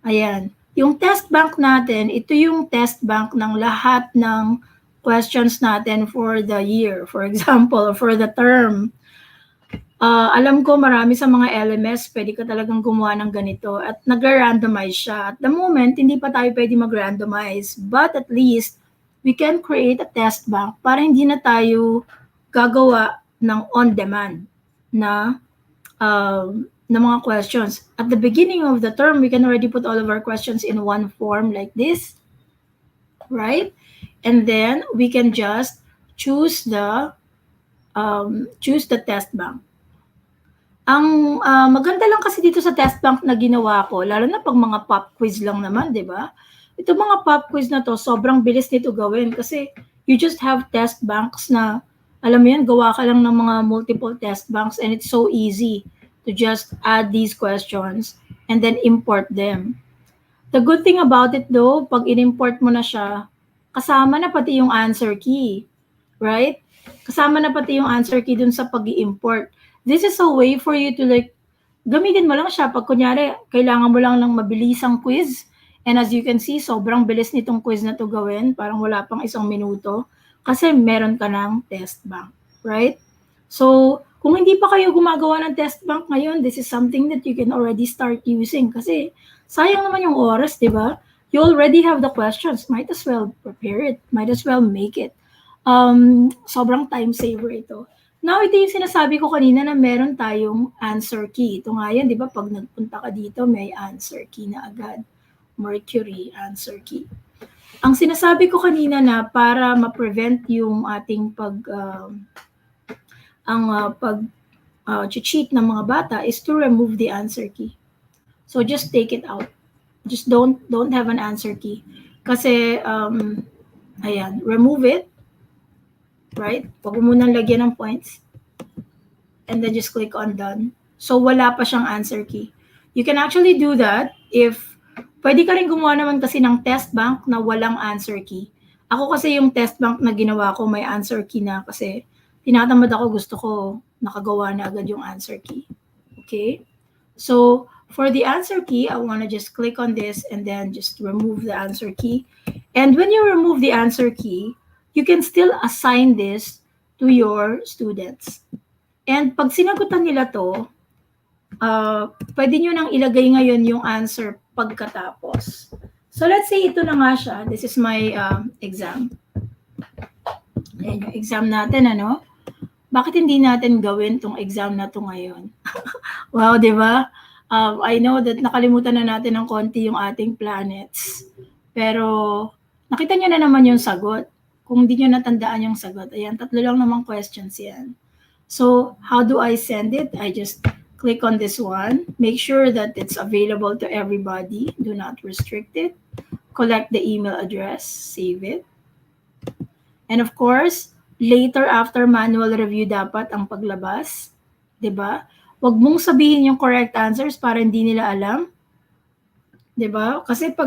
Ayan. Yung test bank natin, ito yung test bank ng lahat ng questions natin for the year, for example, or for the term. Alam ko marami sa mga LMS pwede ka talagang gumawa ng ganito at nag-randomize siya. At the moment, hindi pa tayo pwede mag-randomize. But at least, we can create a test bank para hindi na tayo gagawa ng on-demand na na mga questions. At the beginning of the term, we can already put all of our questions in one form like this, right? And then we can just choose the test bank. Ang maganda lang kasi dito sa test bank na ginawa ko, lalo na pag mga pop quiz lang naman, di ba? Ito mga pop quiz na to, sobrang bilis nito gawin kasi you just have test banks na, alam mo yan, gawa ka lang ng mga multiple test banks and it's so easy to just add these questions and then import them. The good thing about it though, pag in-import mo na siya, kasama na pati yung answer key, right? Kasama na pati yung answer key dun sa pag-i-import. This is a way for you to like, gamitin mo lang siya pag kunyari, kailangan mo lang ng mabilisang quiz. And as you can see, sobrang bilis nitong quiz na to gawin. Parang wala pang 1 minuto. Kasi meron ka ng test bank, right? So, kung hindi pa kayo gumagawa ng test bank ngayon, this is something that you can already start using. Kasi sayang naman yung oras, di ba? You already have the questions. Might as well prepare it. Might as well make it. Sobrang time saver ito. Now, ito yung sinasabi ko kanina na meron tayong answer key. Ito nga yan, di ba? Pag nagpunta ka dito, may answer key na agad. Mercury answer key. Ang sinasabi ko kanina na para ma-prevent yung ating cheat ng mga bata is to remove the answer key. So just take it out. Just don't have an answer key. Kasi, ayan, remove it. Right? Huwag mo munang lagyan ng points. And then just click on done. So, wala pa siyang answer key. You can actually do that if, pwede ka rin gumawa naman kasi ng test bank na walang answer key. Ako kasi yung test bank na ginawa ko may answer key na kasi tinatamad ako, gusto ko nakagawa na agad yung answer key. Okay? So, for the answer key, I want to just click on this and then just remove the answer key. And when you remove the answer key, you can still assign this to your students. And pag sinagutan nila to, pwede nyo nang ilagay ngayon yung answer pagkatapos. So let's say ito na nga siya. This is my exam. Ayan yung exam natin, ano? Bakit hindi natin gawin tong exam na to ngayon? Wow, di ba? I know that nakalimutan na natin ng konti yung ating planets. Pero nakita nyo na naman yung sagot. Kung hindi nyo natandaan yung sagot, ayan, 3 lang namang questions yan. So, how do I send it? I just click on this one. Make sure that it's available to everybody. Do not restrict it. Collect the email address. Save it. And of course, later after manual review dapat ang paglabas. 'Di ba? Huwag mong sabihin yung correct answers para hindi nila alam. 'Di ba? Kasi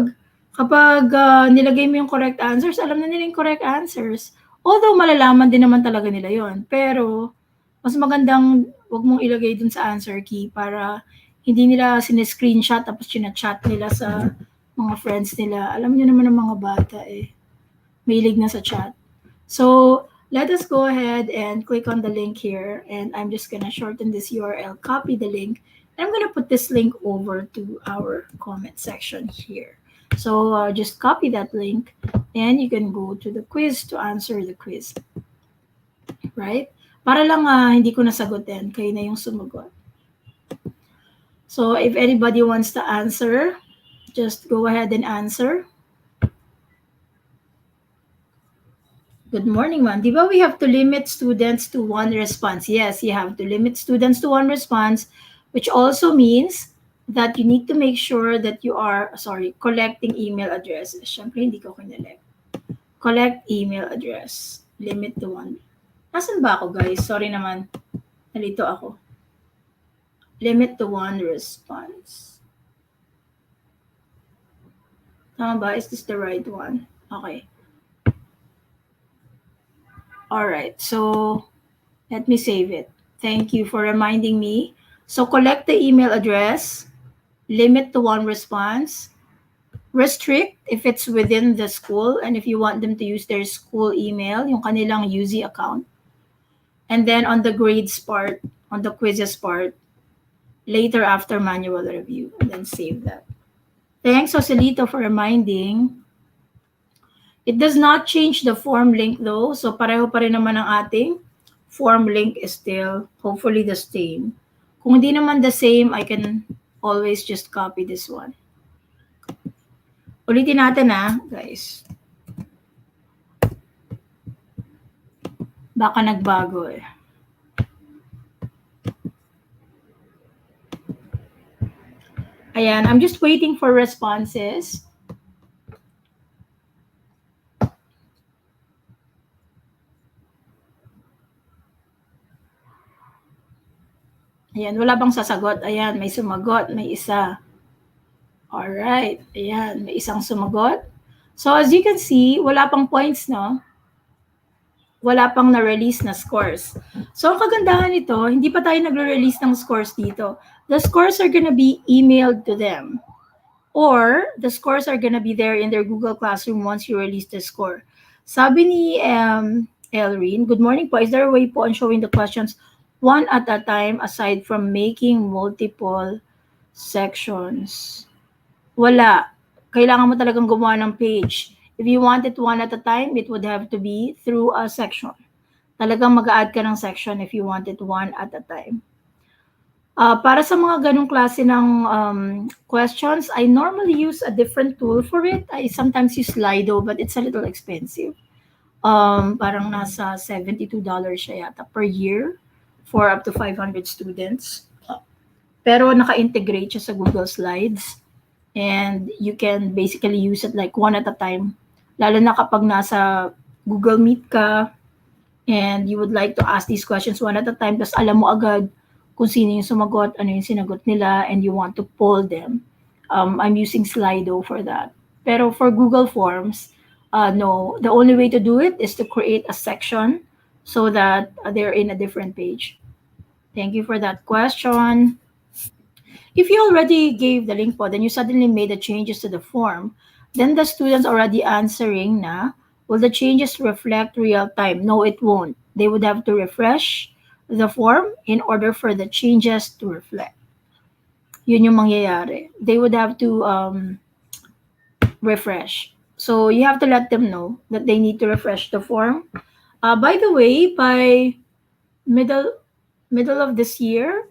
kapag nilagay mo yung correct answers, alam na nila yung correct answers. Although malalaman din naman talaga nila yon. Pero mas magandang wag mong ilagay dun sa answer key para hindi nila sinescreenshot tapos chinachat nila sa mga friends nila. Alam niyo naman ng mga bata eh. Mahilig na sa chat. So, let us go ahead and click on the link here. And I'm just gonna shorten this URL, copy the link. And I'm gonna put this link over to our comment section here. So just copy that link and you can go to the quiz to answer the quiz. Right? Para lang hindi ko nasagutin, kayo na yung sumagot. So if anybody wants to answer, just go ahead and answer. Good morning, ma'am. Di ba we have to limit students to 1 response? Yes, you have to limit students to 1 response, which also means that you need to make sure that you are, collecting email addresses. Siyempre, hindi ko kinelect. Collect email address. Limit to 1. Nasaan ba ako, guys? Sorry naman. Nalito ako. Limit to 1 response. Tama ba? Is this the right one? Okay. Alright, so let me save it. Thank you for reminding me. So collect the email address. Limit to 1 response. restrict if it's within the school and if you want them to use their school email, yung kanilang UZ account. And then on the grades part, on the quizzes part, later after manual review, and then save that. Thanks, Joselito, for reminding. It does not change the form link though. So pareho pa rin naman ang ating form link is still hopefully the same. Kung hindi naman the same, I can always just copy this one. Ulitin natin guys. Baka nagbago eh. Ayan, I'm just waiting for responses. Ayan, wala bang sasagot? Ayan, may sumagot, may isa. Alright, ayan, may isang sumagot. So as you can see, wala pang points, no? Wala pang na-release na scores. So ang kagandahan nito, hindi pa tayo nagre-release ng scores dito. The scores are gonna be emailed to them. Or the scores are gonna be there in their Google Classroom once you release the score. Sabi ni Elrin, good morning po. Is there a way po on showing the questions one at a time aside from making multiple sections? Wala. Kailangan mo talagang gumawa ng page. If you want it one at a time, it would have to be through a section. Talagang mag-add ka ng section if you want it one at a time. Para sa mga ganong klase ng questions, I normally use a different tool for it. I sometimes use Slido, but it's a little expensive. Parang nasa $72 siya yata per year for up to 500 students. Pero naka-integrate siya sa Google Slides. And you can basically use it like one at a time. Lalo na kapag nasa Google Meet ka and you would like to ask these questions one at a time, tapos alam mo agad kung sino yung sumagot, ano yung sinagot nila, and you want to poll them. I'm using Slido for that. Pero for Google Forms, no. The only way to do it is to create a section so that they're in a different page. Thank you for that question. If you already gave the link po, then you suddenly made the changes to the form, then the students already answering na, will the changes reflect real time? No, it won't. They would have to refresh the form in order for the changes to reflect. Yun yung mangyayari. They would have to refresh. So you have to let them know that they need to refresh the form. By the way, by middle of this year,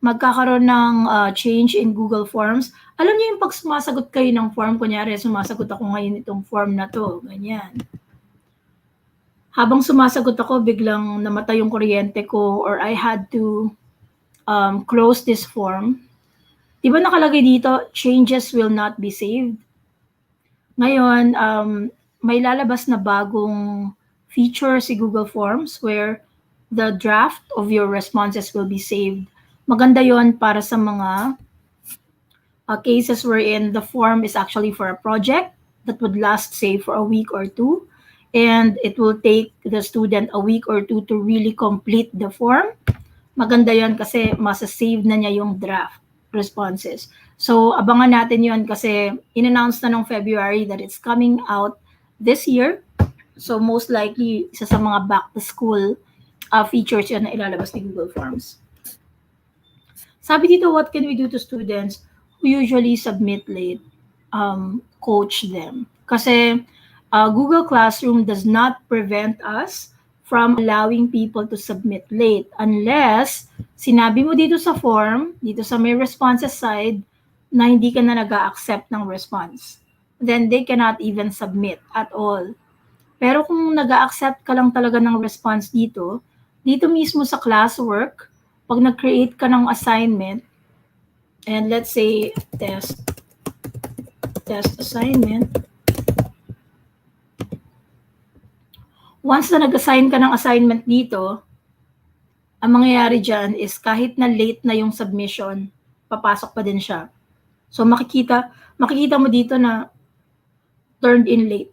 magkakaroon ng change in Google Forms. Alam niyo yung pag sumasagot kayo ng form, kunyari sumasagot ako ngayon itong form na to, ganyan. Habang sumasagot ako, biglang namatay yung kuryente ko or I had to close this form. Di ba nakalagay dito, changes will not be saved? Ngayon, may lalabas na bagong feature si Google Forms where the draft of your responses will be saved. Maganda yon para sa mga cases wherein the form is actually for a project that would last, say, for a week or two, and it will take the student a week or two to really complete the form. Maganda yon kasi masasave na niya yung draft responses. So, abangan natin yon kasi in-announce na nung February that it's coming out this year. So, most likely, isa sa mga back-to-school features yun na ilalabas ni Google Forms. Sabi dito, what can we do to students who usually submit late? Coach them. Kasi Google Classroom does not prevent us from allowing people to submit late unless sinabi mo dito sa form, dito sa may responses side, na hindi ka na nag-a-accept ng response. Then they cannot even submit at all. Pero kung nag-a-accept ka lang talaga ng response dito mismo sa classwork, pag nag-create ka ng assignment, and let's say test assignment, once na nag-assign ka ng assignment dito, ang mangyayari dyan is kahit na late na yung submission, papasok pa din siya. So makikita mo dito na turned in late,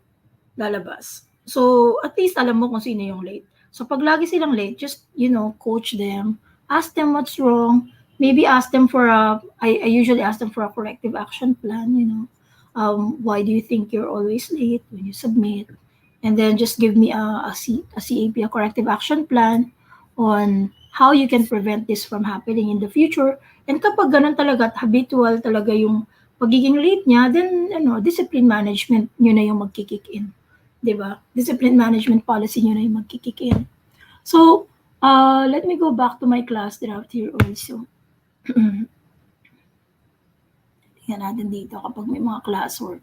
lalabas. So at least alam mo kung sino yung late. So pag lagi silang late, just, coach them, ask them what's wrong, maybe ask them for I usually ask them for a corrective action plan, Why do you think you're always late when you submit? And then just give me a CAP, a corrective action plan on how you can prevent this from happening in the future. And kapag ganun talaga at habitual talaga yung pagiging late niya, then discipline management nyo na yung magkikick in. 'Di ba? Discipline management policy nyo na yung magkikick in. So, let me go back to my class draft here also. Tingnan natin dito kapag may mga classwork.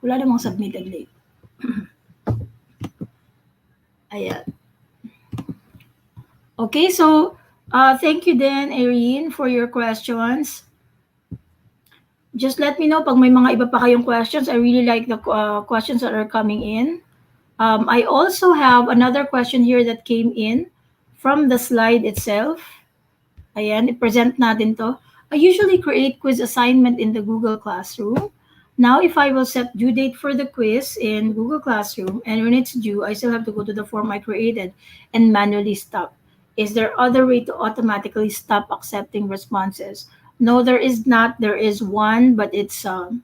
Wala namang submitted late. Ayan. Okay, so thank you then, Erin, for your questions. Just let me know pag may mga iba pa kayong questions. I really like the questions that are coming in. I also have another question here that came in from the slide itself. Ayan, i-present natin to. I usually create quiz assignment in the Google Classroom. Now, if I will set due date for the quiz in Google Classroom, and when it's due, I still have to go to the form I created and manually stop. Is there other way to automatically stop accepting responses? No, there is not. There is one, but it's a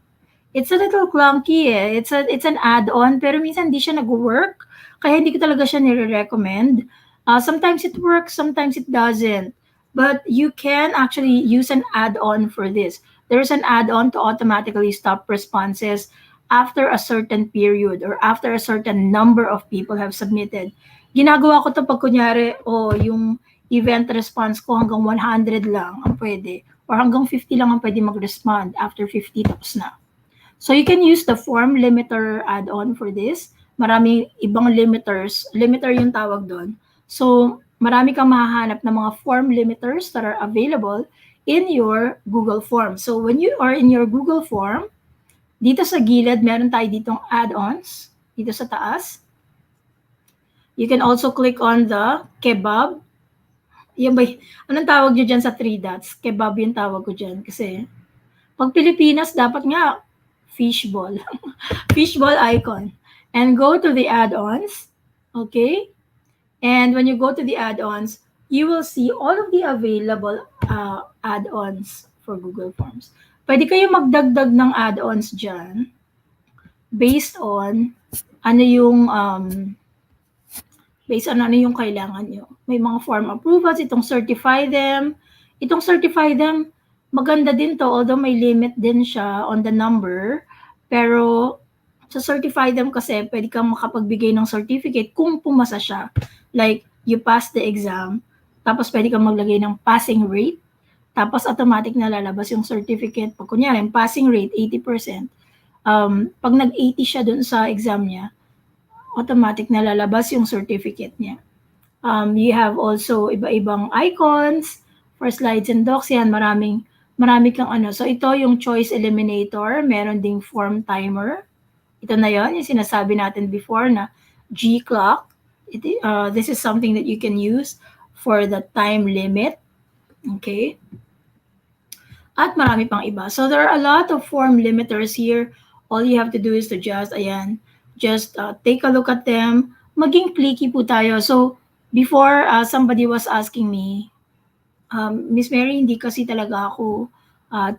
little clunky eh. It's an add-on pero minsan hindi siya nag-work kaya hindi ko talaga siya nire-recommend. Sometimes it works, sometimes it doesn't. But you can actually use an add-on for this. There's an add-on to automatically stop responses after a certain period or after a certain number of people have submitted. Ginagawa ko to pag kunyari, yung event response ko hanggang 100 lang ang pwede or hanggang 50 lang ang pwede mag-respond. After 50, tapos na. So you can use the form limiter add-on for this. Marami ibang limiters. Limiter yung tawag doon. So marami kang mahahanap ng mga form limiters that are available in your Google Form. So when you are in your Google Form, dito sa gilid, meron tayo ditong add-ons. Dito sa taas. You can also click on the kebab. Yan ba, anong tawag nyo dyan sa 3 dots? Kebab yung tawag ko dyan. Kasi pag Pilipinas, dapat nga fishball. Fishball icon. And go to the add-ons. Okay? And when you go to the add-ons, you will see all of the available add-ons for Google Forms. Pwede kayo magdagdag ng add-ons dyan based on ano yung kailangan nyo. May mga form approvals, itong certify them. Itong certify them, maganda din to, although may limit din siya on the number. Pero sa certify them kasi, pwede kang makapagbigay ng certificate kung pumasa siya. Like, you pass the exam, tapos pwede kang maglagay ng passing rate, tapos automatic na lalabas yung certificate. Pag kunyari, passing rate, 80%. Pag nag-80 siya dun sa exam niya, automatic na lalabas yung certificate niya. You have also iba-ibang icons for slides and docs. Yan, marami kang ano. So, ito yung choice eliminator. Meron ding form timer. Ito na yon, yung sinasabi natin before na G-clock. This is something that you can use for the time limit. Okay? At marami pang iba. So, there are a lot of form limiters here. All you have to do is to just take a look at them. Maging clicky po tayo. So, before somebody was asking me, Miss Mary, hindi kasi talaga ako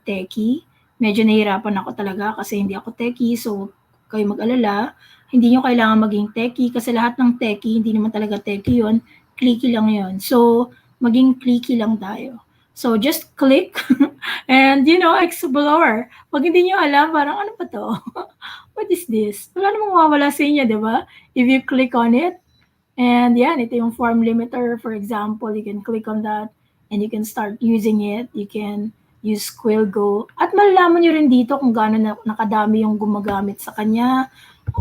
techie. Medyo nahihirapan ako talaga kasi hindi ako techie. So, kayo mag-alala, hindi nyo kailangan maging techie kasi lahat ng techie, hindi naman talaga techie yun. Clicky lang yun. So, maging clicky lang tayo. So, just click and, explore. Pag hindi nyo alam, parang ano pa to? What is this? Wala namang mawawala sa inyo, di ba? If you click on it, and yan, ito yung form limiter, for example, you can click on that and you can start using it. You can use Quill Go. At malalaman nyo rin dito kung gaano nakadami yung gumagamit sa kanya,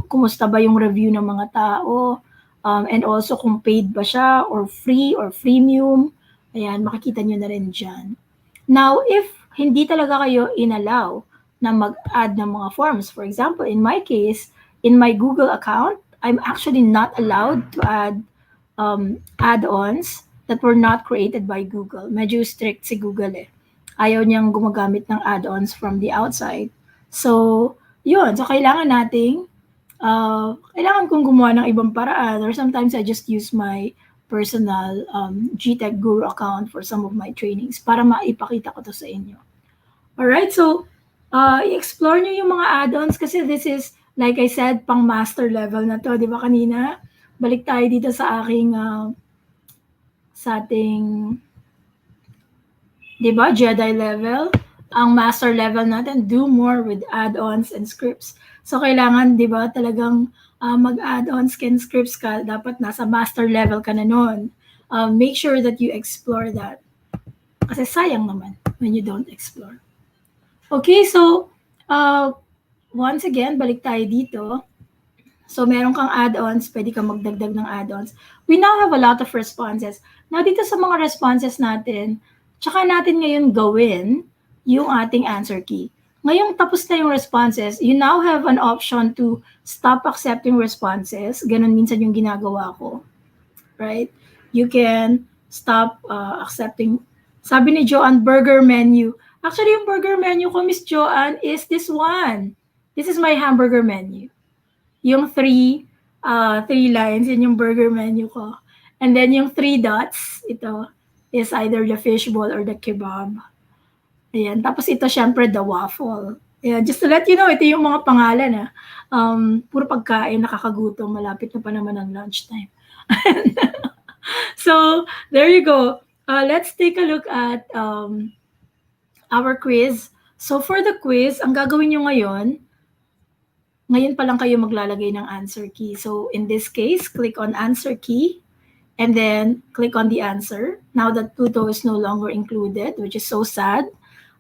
kumusta ba yung review ng mga tao, and also kung paid ba siya, or free, or freemium. Ayan, makikita nyo na rin dyan. Now, if hindi talaga kayo inallow na mag-add ng mga forms, for example, in my case, in my Google account, I'm actually not allowed to add add-ons that were not created by Google. Medyo strict si Google eh. Ayaw niyang gumagamit ng add-ons from the outside. So, yun. So, kailangan kong gumawa ng ibang paraan, or sometimes I just use my personal GTech Guru account for some of my trainings para maipakita ko to sa inyo. Alright, so i-explore nyo yung mga add-ons kasi this is, like I said, pang master level na to, di ba kanina? Balik tayo dito sa aking, sa ating, di ba, Jedi level. Ang master level natin, do more with add-ons and scripts. So, kailangan, di ba, talagang mag-add-ons and scripts ka. Dapat nasa master level ka na nun. Make sure that you explore that. Kasi sayang naman when you don't explore. Okay, so, once again, balik tayo dito. So, meron kang add-ons, pwede kang magdagdag ng add-ons. We now have a lot of responses. Now, dito sa mga responses natin, tsaka natin ngayon gawin yung ating answer key. Ngayong tapos na yung responses, you now have an option to stop accepting responses. Ganun minsan yung ginagawa ko. Right? You can stop accepting. Sabi ni Joanne, burger menu. Actually, yung burger menu ko, Miss Joanne, is this one. This is my hamburger menu. Yung three lines, yun yung burger menu ko. And then yung 3 dots, ito, is either the fishball or the kebab. Ayan. Tapos ito, syempre, the waffle. Ayan. Just to let you know, ito yung mga pangalan. Puro pagkain, nakakagutom. Malapit na pa naman ang lunchtime. So, there you go. Let's take a look at our quiz. So, for the quiz, ang gagawin nyo ngayon pa lang kayo maglalagay ng answer key. So, in this case, click on answer key and then click on the answer. Now that Pluto is no longer included, which is so sad.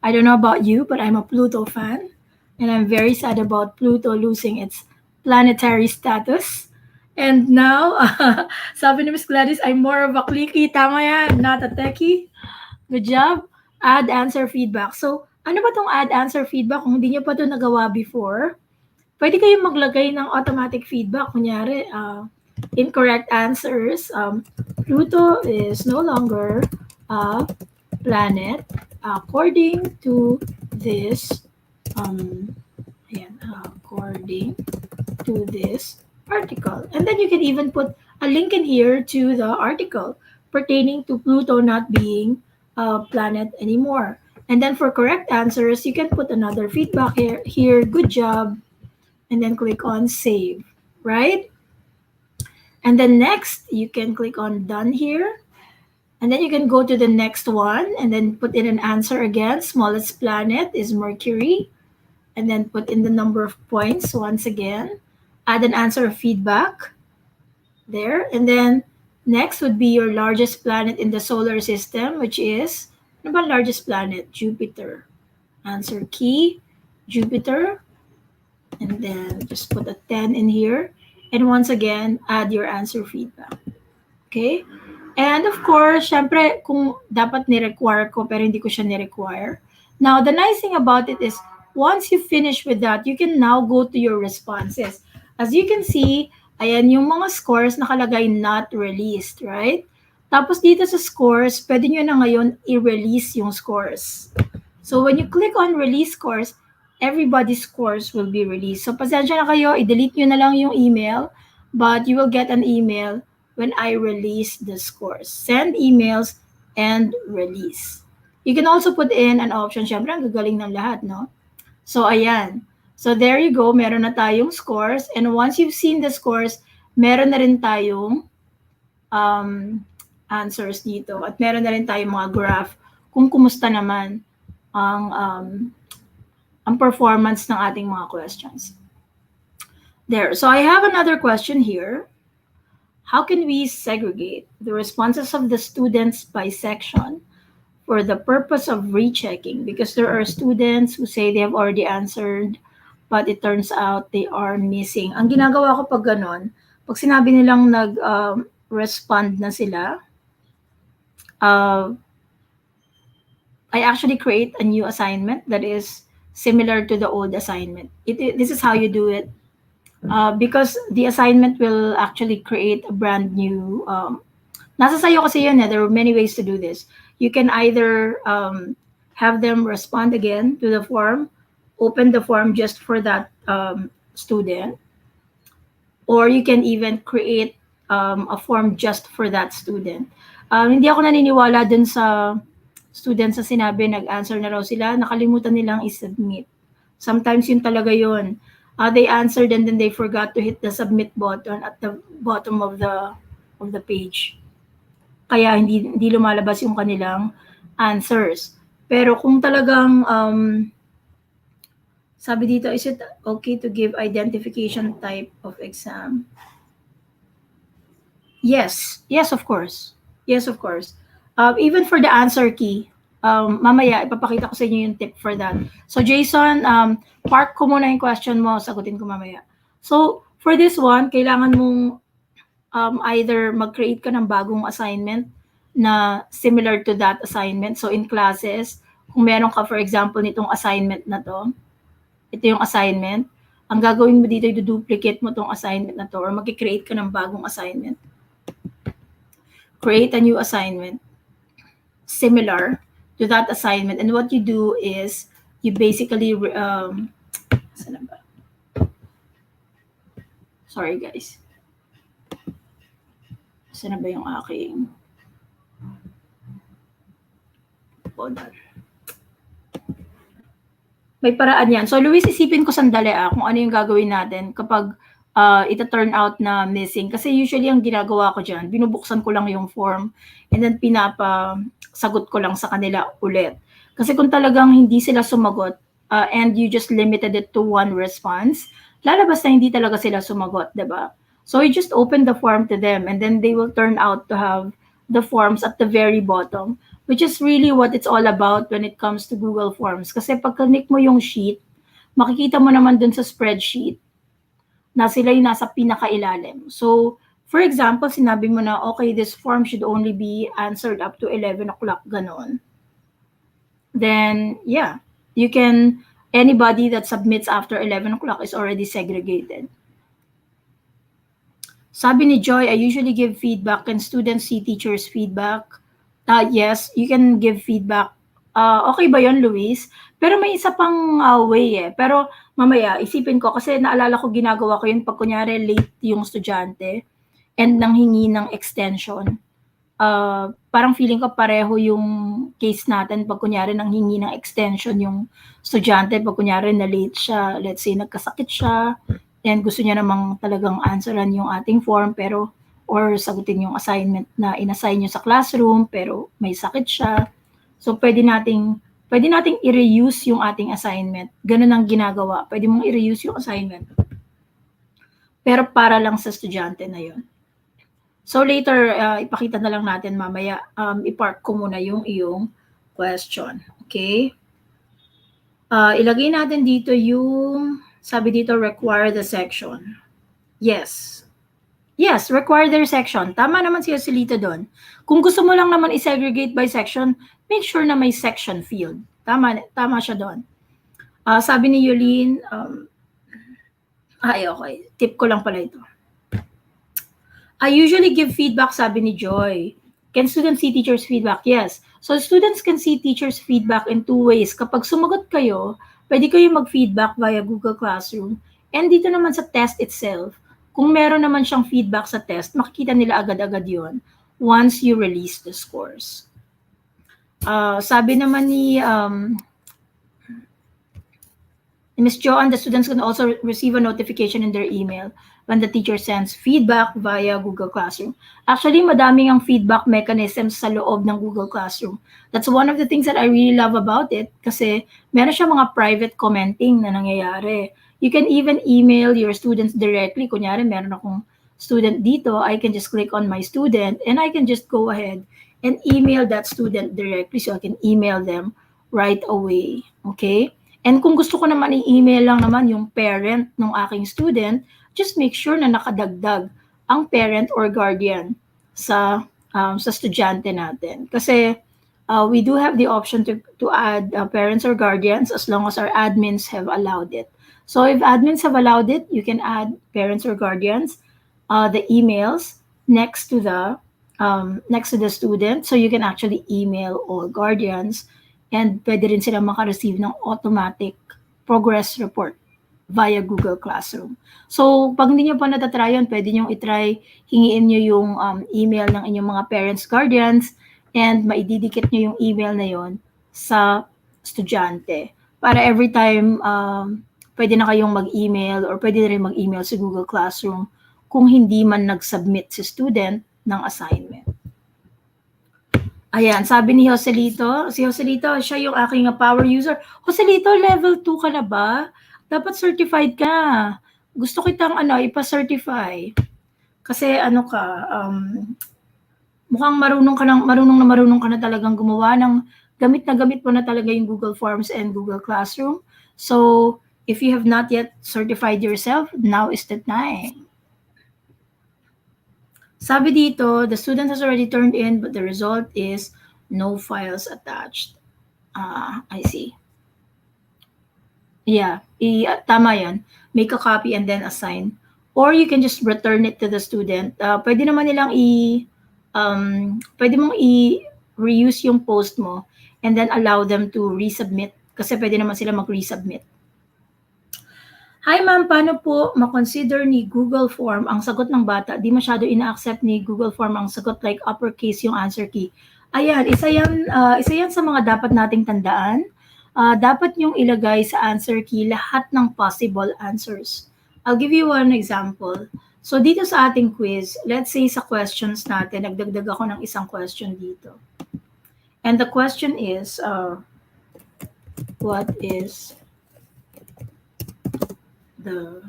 I don't know about you, but I'm a Pluto fan. And I'm very sad about Pluto losing its planetary status. And now, sabi ni Miss Gladys, I'm more of a clicky. Tama yan, not a techie. Good job. Add answer feedback. So, ano ba tong add answer feedback? Kung hindi nyo pa ito nagawa before, pwede kayong maglagay ng automatic feedback. Kunyari, incorrect answers. Pluto is no longer a planet according to this, according to this article. And then you can even put a link in here to the article pertaining to Pluto not being a planet anymore. And then for correct answers, you can put another feedback here. Good job. And then click on save, right? And then next, you can click on done here. And then you can go to the next one and then put in an answer again. Smallest planet is Mercury. And then put in the number of points once again. Add an answer of feedback there. And then next would be your largest planet in the solar system, which is, ano ba largest planet? Jupiter. Answer key, Jupiter. And then just put a 10 in here. And once again, add your answer feedback. Okay? And of course, syempre, kung dapat ni-require ko, pero hindi ko siya ni-require. Now, the nice thing about it is, once you finish with that, you can now go to your responses. As you can see, ayan yung mga scores nakalagay not released, right? Tapos dito sa scores, pwede nyo na ngayon i-release yung scores. So when you click on release scores, everybody's scores will be released. So pasensya na kayo, i-delete nyo na lang yung email, but you will get an email when I release the scores. Send emails and release. You can also put in an option. Syempre, ang gagaling ng lahat, no? So, ayan. So, there you go. Meron na tayong scores. And once you've seen the scores, meron na rin tayong answers dito. At meron na rin tayong mga graph kung kumusta naman ang performance ng ating mga questions. There. So, I have another question here. How can we segregate the responses of the students by section for the purpose of rechecking? Because there are students who say they have already answered, but it turns out they are missing. Ang ginagawa ko pag ganon, pag sinabi nilang nag-respond na sila, I actually create a new assignment that is similar to the old assignment. This is how you do it. Because the assignment will actually create a brand new, nasa sayo kasi yun, there are many ways to do this. You can either have them respond again to the form, open the form just for that student, or you can even create a form just for that student. Hindi ako naniniwala dun sa students sa sinabi nag-answer na raw sila, nakalimutan nilang i-submit. Sometimes yun talaga yun. They answered and then they forgot to hit the submit button at the bottom of the page. Kaya hindi lumalabas yung kanilang answers. Pero kung talagang sabi dito, is it okay to give identification type of exam? Yes. Yes, of course. Yes, of course. Even for the answer key, mamaya ipapakita ko sa inyo yung tip for that. So Jason, park ko muna yung question mo, sagutin ko mamaya. So for this one, kailangan mong either mag-create ka ng bagong assignment na similar to that assignment. So in classes, kung meron ka for example nitong assignment na to, ito yung assignment, ang gagawin mo dito, i-duplicate mo tong assignment na to or mag-create ka ng bagong assignment. Create a new assignment similar to that assignment. And what you do is, you basically, sorry guys. Saan na ba yung aking, hold on. May paraan yan. So, Luis, isipin ko sandali kung ano yung gagawin natin kapag ita turn out na missing. Kasi usually ang ginagawa ko dyan, binubuksan ko lang yung form and then pinapasagot ko lang sa kanila ulit. Kasi kung talagang hindi sila sumagot and you just limited it to one response, lalabas na hindi talaga sila sumagot, diba? So, you just open the form to them and then they will turn out to have the forms at the very bottom, which is really what it's all about when it comes to Google Forms. Kasi pag click mo yung sheet, makikita mo naman dun sa spreadsheet na sila yung nasa pinakailalim. So, for example, sinabi mo na, okay, this form should only be answered up to 11 o'clock, ganon. Then, yeah, you can, anybody that submits after 11 o'clock is already segregated. Sabi ni Joy, I usually give feedback. Can students see teachers' feedback? Yes, you can give feedback. Okay ba yon, Luis? Pero may isa pang way Pero mamaya, isipin ko kasi naalala ko ginagawa ko yun pag kunyari late yung estudyante and nanghingi ng extension. Parang feeling ko pareho yung case natin pag kunyari nanghingi ng extension yung estudyante, pag kunyari na late siya, let's say nagkasakit siya, and gusto niya namang talagang answeran yung ating form pero or sagutin yung assignment na inassign niyo sa classroom pero may sakit siya. So pwede nating i-reuse yung ating assignment. Ganun ang ginagawa. Pwede mong i-reuse yung assignment. Pero para lang sa estudyante na yun. So later, ipakita na lang natin mamaya. I-park ko muna yung iyong question. Okay? Ilagay natin dito yung, sabi dito, require the section. Yes. Yes, require their section. Tama naman si Joselita doon. Kung gusto mo lang naman i-segregate by section, make sure na may section field. Tama siya doon. Sabi ni Yulene, okay. Tip ko lang pala ito. I usually give feedback, sabi ni Joy. Can students see teachers' feedback? Yes. So students can see teachers' feedback in two ways. Kapag sumagot kayo, pwede kayo mag-feedback via Google Classroom. And dito naman sa test itself, kung meron naman siyang feedback sa test, makikita nila agad-agad yon once you release the scores. Sabi naman ni Ms. Joanne, the students can also receive a notification in their email when the teacher sends feedback via Google Classroom. Actually, madaming ang feedback mechanisms sa loob ng Google Classroom. That's one of the things that I really love about it kasi meron siya mga private commenting na nangyayari. You can even email your students directly. Kunyari, meron akong student dito, I can just click on my student and I can just go ahead and email that student directly so I can email them right away. Okay? And kung gusto ko naman i-email lang naman yung parent ng aking student, just make sure na nakadagdag ang parent or guardian sa estudyante natin. Kasi we do have the option to add parents or guardians as long as our admins have allowed it. So if admins have allowed it, you can add parents or guardians, the emails next to the student, so you can actually email all guardians and pwede rin sila makareceive ng automatic progress report via Google Classroom. So, pag hindi nyo pa natatry yun, pwede nyo itry, hingiin nyo yung email ng inyong mga parents, guardians, and maididikit nyo yung email na yon sa estudyante. Para every time, pwede na kayong mag-email or pwede na rin mag-email sa Google Classroom kung hindi man nag-submit si student ng assignment. Ayan, sabi ni Joselito, si Joselito, siya yung aking power user. Joselito, level 2 ka na ba? Dapat certified ka. Gusto kitang ipa-certify. Kasi ano ka, mukhang marunong ka na talagang gumawa ng gamit na gamit mo na talaga yung Google Forms and Google Classroom. So, if you have not yet certified yourself, now is the time. Sabi dito, the student has already turned in, but the result is no files attached. I see. Yeah, tama yan. Make a copy and then assign. Or you can just return it to the student. Pwede naman nilang pwede mong i-reuse yung post mo and then allow them to resubmit kasi pwede naman sila mag-resubmit. Hi ma'am, paano po makonsider ni Google Form ang sagot ng bata? Di masyado ina-accept ni Google Form ang sagot like uppercase yung answer key. Ayan, isa yan sa mga dapat nating tandaan. Dapat yung ilagay sa answer key lahat ng possible answers. I'll give you one example. So dito sa ating quiz, let's say sa questions natin, nagdagdag ako ng isang question dito. And the question is, what is the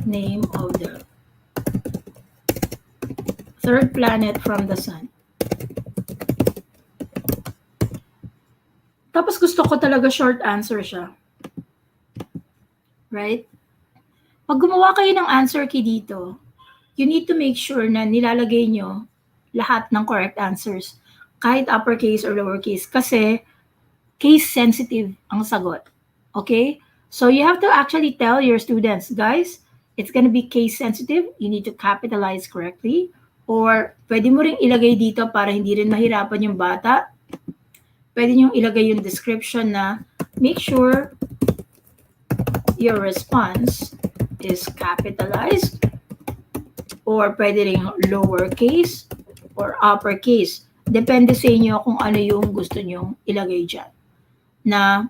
name of the third planet from the sun? Tapos gusto ko talaga short answer siya. Right? Pag gumawa kayo ng answer key dito, you need to make sure na nilalagay nyo lahat ng correct answers. Kahit uppercase or lowercase. Kasi case sensitive ang sagot. Okay? So you have to actually tell your students, guys, it's gonna be case sensitive. You need to capitalize correctly. Or pwede mo rin ilagay dito para hindi rin mahirapan yung bata. Pwede nyo ilagay yung description na make sure your response is capitalized. Or pwede rin lowercase or uppercase. Depende sa inyo kung ano yung gusto nyong ilagay dyan. Na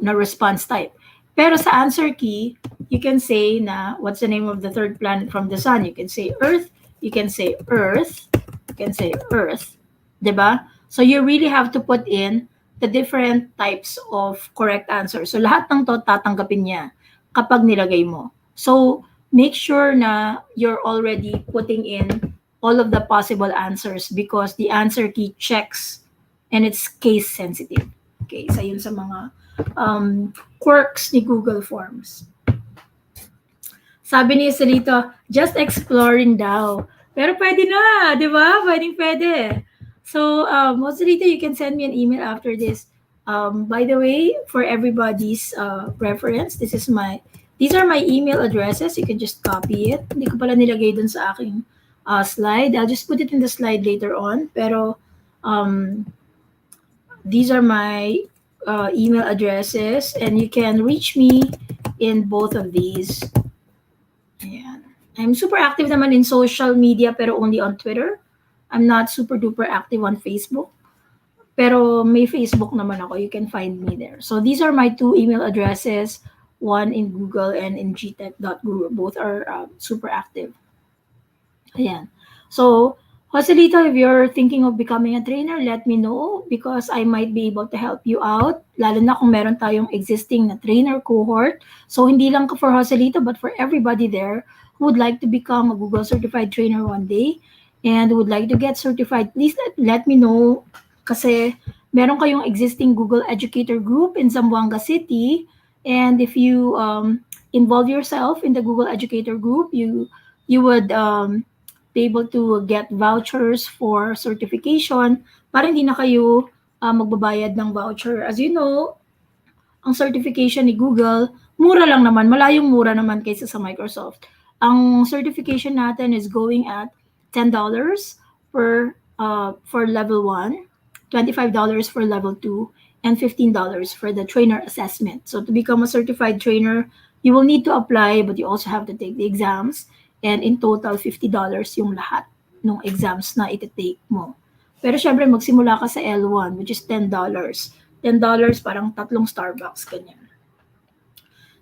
response type. Pero sa answer key, you can say na what's the name of the third planet from the sun? You can say Earth, you can say Earth, you can say Earth. Diba? So you really have to put in the different types of correct answers. So lahat ng to tatanggapin niya kapag nilagay mo. So make sure na you're already putting in all of the possible answers because the answer key checks and it's case sensitive. Okay, isa yun sa mga quirks ni Google Forms. Sabi ni Salito, just exploring daw. Pero pwede na, di ba? Pwede. So, Salito, you can send me an email after this. By the way, for everybody's reference, these are my email addresses. You can just copy it. Hindi ko pala nilagay dun sa aking slide. I'll just put it in the slide later on. Pero, these are my email addresses and you can reach me in both of these. Ayan. I'm super active naman in social media pero only on Twitter. I'm not super duper active on Facebook. Pero may Facebook naman ako. You can find me there. So these are my two email addresses. One in Google and in gtech.guru. Both are super active. Ayan. So, Joselito, if you're thinking of becoming a trainer, let me know because I might be able to help you out. Lalo na kung meron tayong existing na trainer cohort. So, hindi lang for Joselito, but for everybody there who would like to become a Google certified trainer one day and would like to get certified, please let me know kasi meron kayong existing Google Educator group in Zamboanga City. And if you involve yourself in the Google Educator group, you would be able to get vouchers for certification para hindi na kayo magbabayad ng voucher. As you know, ang certification ni Google, mura lang naman, malayong mura naman kaysa sa Microsoft. Ang certification natin is going at $10 for level 1, $25 for level 2, and $15 for the trainer assessment. So to become a certified trainer, you will need to apply, but you also have to take the exams. And in total, $50 yung lahat ng exams na iti-take mo. Pero syempre, magsimula ka sa L1, which is $10. $10 parang tatlong Starbucks, ganyan.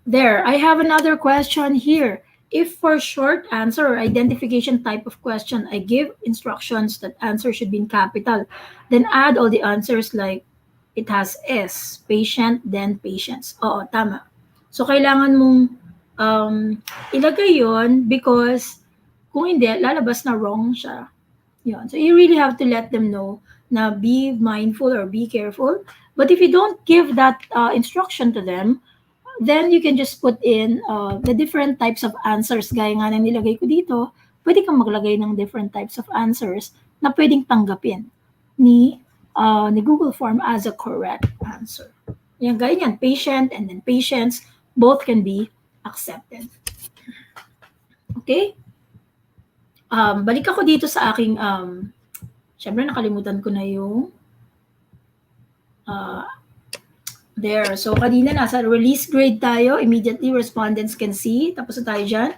There, I have another question here. If for short answer or identification type of question, I give instructions that answer should be in capital, then add all the answers like it has S, patient, then patients. Oo, tama. So, kailangan mong ilagay yon because kung hindi, lalabas na wrong siya. Yun. So, you really have to let them know na be mindful or be careful. But if you don't give that instruction to them, then you can just put in the different types of answers. Gaya nga ng nilagay ko dito, pwede kang maglagay ng different types of answers na pwedeng tanggapin ni Google Form as a correct answer. Yan, gaya yan, patient and then patients, both can be accepted. Okay? Balik ako dito sa aking, syempre nakalimutan ko na yung there. So, kanina nasa release grade tayo. Immediately, respondents can see. Tapos na tayo dyan.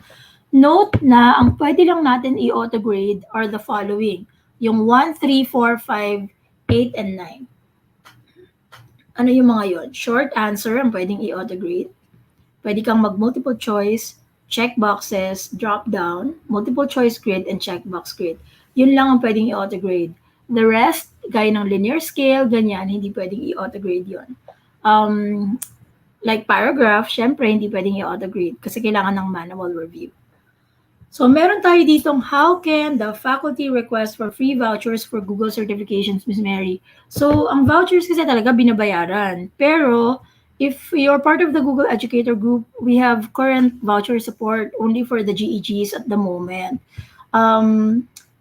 Note na ang pwede lang natin i-auto grade are the following. Yung 1, 3, 4, 5, 8, and 9. Ano yung mga yon? Short answer ang pwedeng i-auto grade. Pwede kang mag-multiple choice, check boxes, drop down, multiple choice grid, and checkbox grid. Yun lang ang pwedeng i-auto grade. The rest, gaya ng linear scale, ganyan, hindi pwedeng i-auto grade yun. Like paragraph, syempre, hindi pwedeng i-auto grade kasi kailangan ng manual review. So, meron tayo ditong how can the faculty request for free vouchers for Google certifications, Ms. Mary? So, ang vouchers kasi talaga binabayaran. Pero, if you're part of the Google Educator Group, we have current voucher support only for the GEGs at the moment.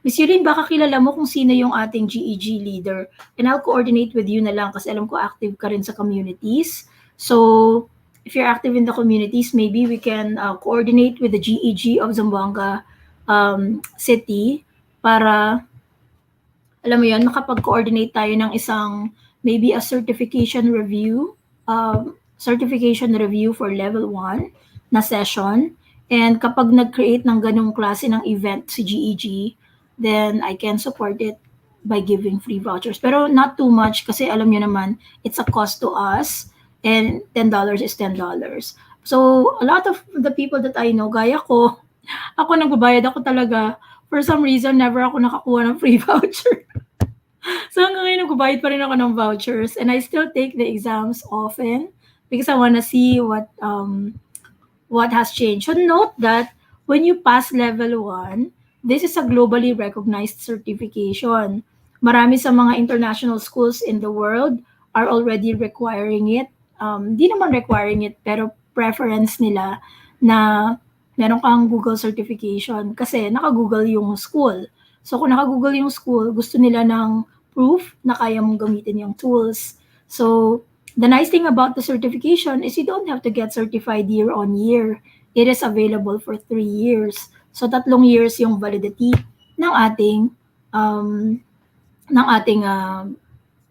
Ms. Yulin, baka kilala mo kung sino yung ating GEG leader. And I'll coordinate with you na lang kasi alam ko active ka rin sa communities. So, if you're active in the communities, maybe we can coordinate with the GEG of Zamboanga City para, alam mo yun, makapag-coordinate tayo ng isang, maybe a certification review for level 1 na session. And kapag nag-create ng ganung klase ng event si GEG, then I can support it by giving free vouchers. Pero not too much kasi alam nyo naman, it's a cost to us. And $10 is $10. So, a lot of the people that I know, gaya ko, ako nagbabayad ako talaga. For some reason, never ako nakakuha ng free voucher. So, hanggang ngayon, nagbabayad pa rin ako ng vouchers. And I still take the exams often because I want to see what has changed. So, note that when you pass level 1, this is a globally recognized certification. Marami sa mga international schools in the world are already requiring it. Di naman requiring it, pero preference nila na meron kang Google certification kasi naka-Google yung school. So, kung naka-Google yung school, gusto nila ng proof na kaya mong gamitin yung tools. So, the nice thing about the certification is you don't have to get certified year on year. It is available for 3 years. So, 3 years yung validity ng ating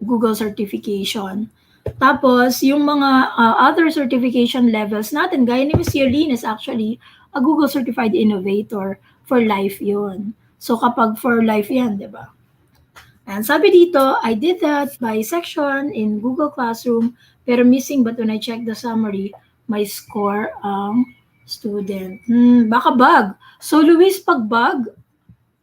Google certification. Tapos, yung mga other certification levels natin, gaya ni Ms. Yolene is actually a Google Certified Innovator for life yun. So, kapag for life yan, di ba? And sabi dito, I did that by section in Google Classroom, pero missing, but when I check the summary, my score ang student. Baka bug. So, Luis, pag bug,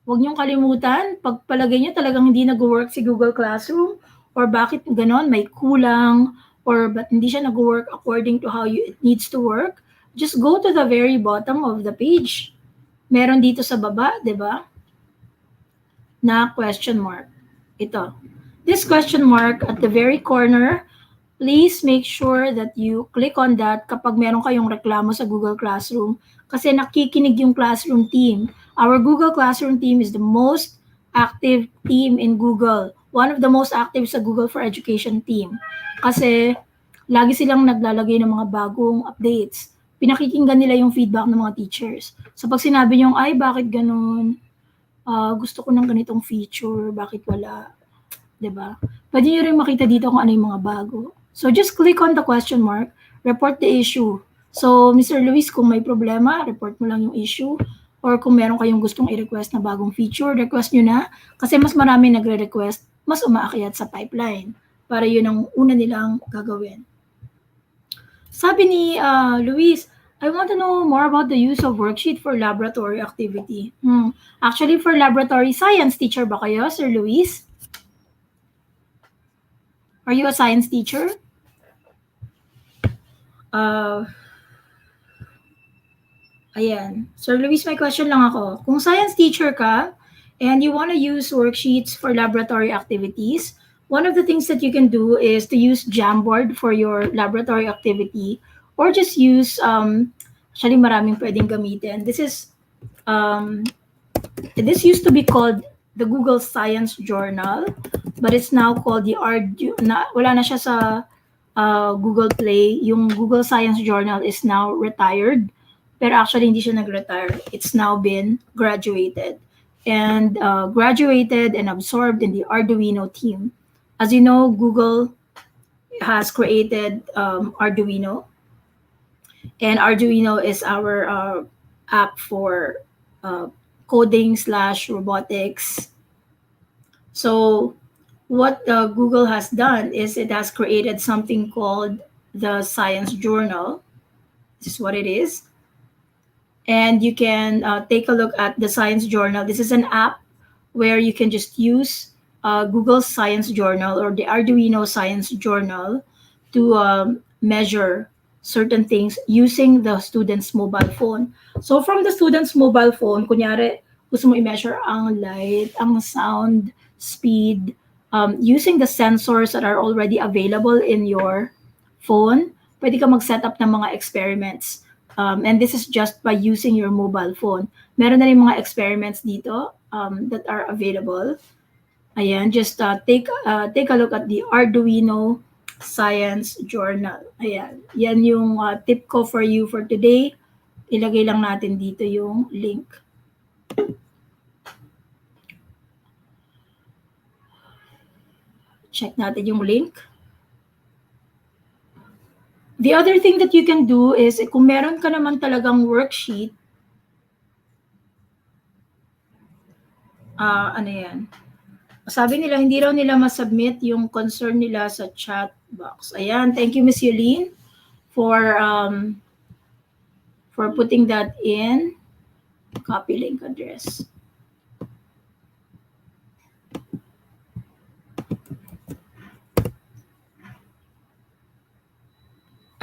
huwag niyong kalimutan, pagpalagay niyo talagang hindi nag-work si Google Classroom, or bakit ganon, may kulang, or but hindi siya nag-work according to how it needs to work, just go to the very bottom of the page. Meron dito sa baba, di ba? Na question mark. Ito. This question mark at the very corner, please make sure that you click on that kapag meron kayong reklamo sa Google Classroom kasi nakikinig yung classroom team. Our Google Classroom team is the most active team in Google. One of the most active sa Google for Education team. Kasi lagi silang naglalagay ng mga bagong updates. Pinakikinggan nila yung feedback ng mga teachers. So pag sinabi nyo, ay bakit ganun? Gusto ko ng ganitong feature, bakit wala? 'Di ba? Puwede niyo ring makita dito kung ano yung mga bago. So, just click on the question mark, report the issue. So, Mr. Luis, kung may problema, report mo lang yung issue or kung meron kayong gustong i-request na bagong feature, request niyo na kasi mas marami nagre-request, mas umaakyat sa pipeline para yun ang una nilang gagawin. Sabi ni Luis, I want to know more about the use of worksheet for laboratory activity. Actually, for laboratory science teacher ba kayo, Sir Luis? Are you a science teacher? Uh, Ayan. Sir Luis, may question lang ako. Kung science teacher ka and you want to use worksheets for laboratory activities, one of the things that you can do is to use Jamboard for your laboratory activity or just use, actually maraming pwedeng gamitin. Um, this used to be called the Google Science Journal, but it's now called the wala na siya sa Google Play. Yung Google Science Journal is now retired. Pero actually, hindi siya nag-retire. It's now been graduated. And graduated and absorbed in the Arduino team. As you know, Google has created Arduino. And Arduino is our app for uh, coding slash robotics. So what Google has done is it has created something called the Science Journal. This is what it is. And you can take a look at the Science Journal. This is an app where you can just use Google Science Journal or the Arduino Science Journal to measure certain things using the student's mobile phone. So from the student's mobile phone, kunyari, gusto mo i-measure ang light, ang sound, speed, using the sensors that are already available in your phone, pwede ka mag-set up ng mga experiments. And this is just by using your mobile phone. Meron na rin mga experiments dito that are available. Ayan, just take a look at the Arduino Science Journal. Ayan, yan yung tip ko for you for today. Ilagay lang natin dito yung link. Check natin yung link. The other thing that you can do is kung meron ka naman talagang worksheet, ano yan? Sabi nila, hindi raw nila masubmit yung concern nila sa chat box. Ayan, thank you, Miss Yulene, for putting that in. Copy link address.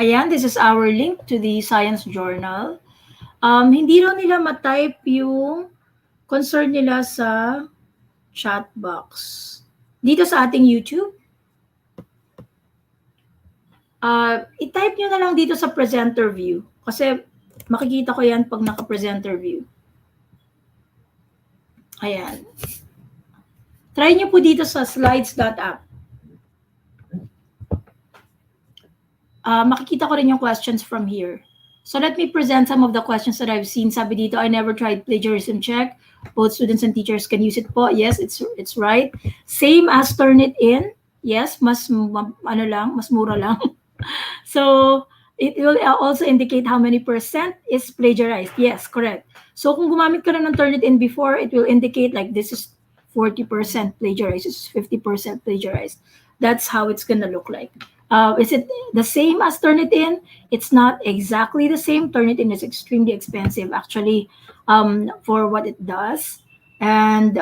Ayan, this is our link to the Science Journal. Hindi raw nila matype yung concern nila sa chat box. Dito sa ating YouTube, i-type nyo na lang dito sa presenter view. Kasi makikita ko yan pag naka-presenter view. Ayan. Try nyo po dito sa slides.app. Makikita ko rin yung questions from here. So let me present some of the questions that I've seen. Sabi dito, I never tried plagiarism check. Both students and teachers can use it po. Yes, it's right. Same as Turnitin. Yes, mas mura lang. So it will also indicate how many percent is plagiarized. Yes, correct. So kung gumamit ka na ng Turnitin before, it will indicate like this is 40% plagiarized, this is 50% plagiarized. That's how it's gonna look like. Is it the same as Turnitin? It's not exactly the same. Turnitin is extremely expensive, actually, for what it does. And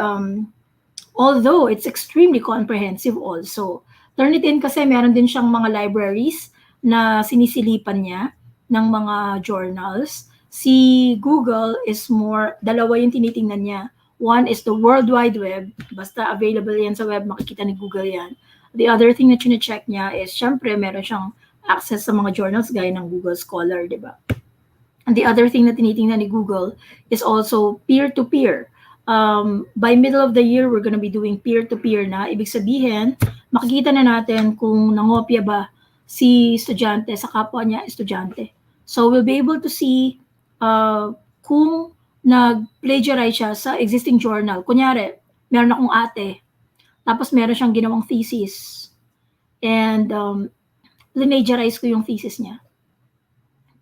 although it's extremely comprehensive also. Turnitin kasi meron din siyang mga libraries na sinisilipan niya ng mga journals. Si Google is more, dalawa yung tinitingnan niya. One is the World Wide Web. Basta available yan sa web, makikita ni Google yan. The other thing na chine-check niya is, syempre, meron siyang access sa mga journals gaya ng Google Scholar, di ba? And the other thing na tinitingnan ni Google is also peer-to-peer. By middle of the year, we're gonna be doing peer-to-peer na. Ibig sabihin, makikita na natin kung nangopya ba si estudyante sa kapwa niya estudyante. So we'll be able to see kung nag-plagiarize siya sa existing journal. Kunyari, meron akong ate, Tapos meron siyang ginawang thesis. And linagerize ko yung thesis niya.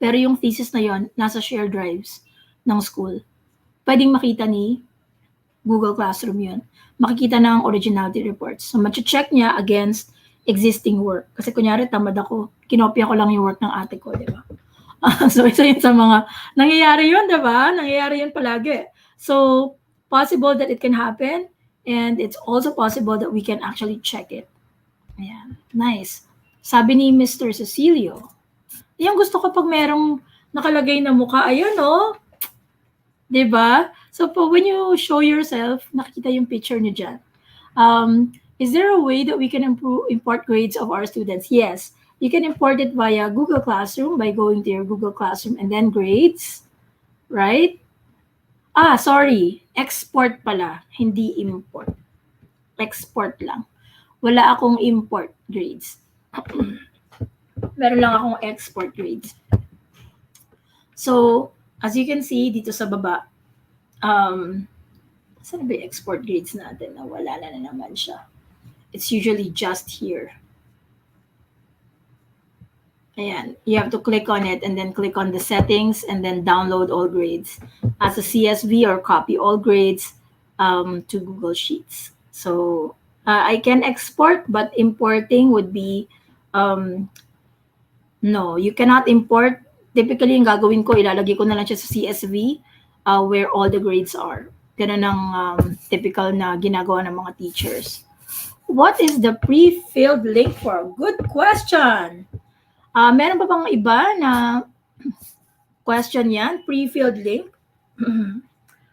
Pero yung thesis na yon nasa share drives ng school. Pwedeng makita ni Google Classroom yun. Makikita ng originality reports. So, check niya against existing work. Kasi kunyari, tamad ako. Kinopya ko lang yung work ng ate ko, di ba? So, isa yun sa mga, nangyayari yun, di ba? Nangyayari yun palagi. So, possible that it can happen. And it's also possible that we can actually check it. Ayan. Nice. Sabi ni Mr. Cecilio, yung gusto ko pag merong nakalagay na mukha, ayun, oh. Diba? So, when you show yourself, nakikita yung picture niyo dyan. Is there a way that we can import grades of our students? Yes. You can import it via Google Classroom by going to your Google Classroom and then grades. Right? Sorry. Export pala. Hindi import. Export lang. Wala akong import grades. Meron lang akong export grades. So, as you can see, dito sa baba, saan ba yung export grades natin? Wala na naman siya. It's usually just here. Ayan. You have to click on it and then click on the settings and then download all grades as a CSV or copy all grades to Google Sheets. So, I can export, but importing would be, no, you cannot import. Typically, yung gagawin ko, ilalagay ko na lang siya sa CSV where all the grades are. Ganun ang typical na ginagawa ng mga teachers. What is the pre-filled link for? Good question. Meron pa bang iba na question yan? Pre-filled link?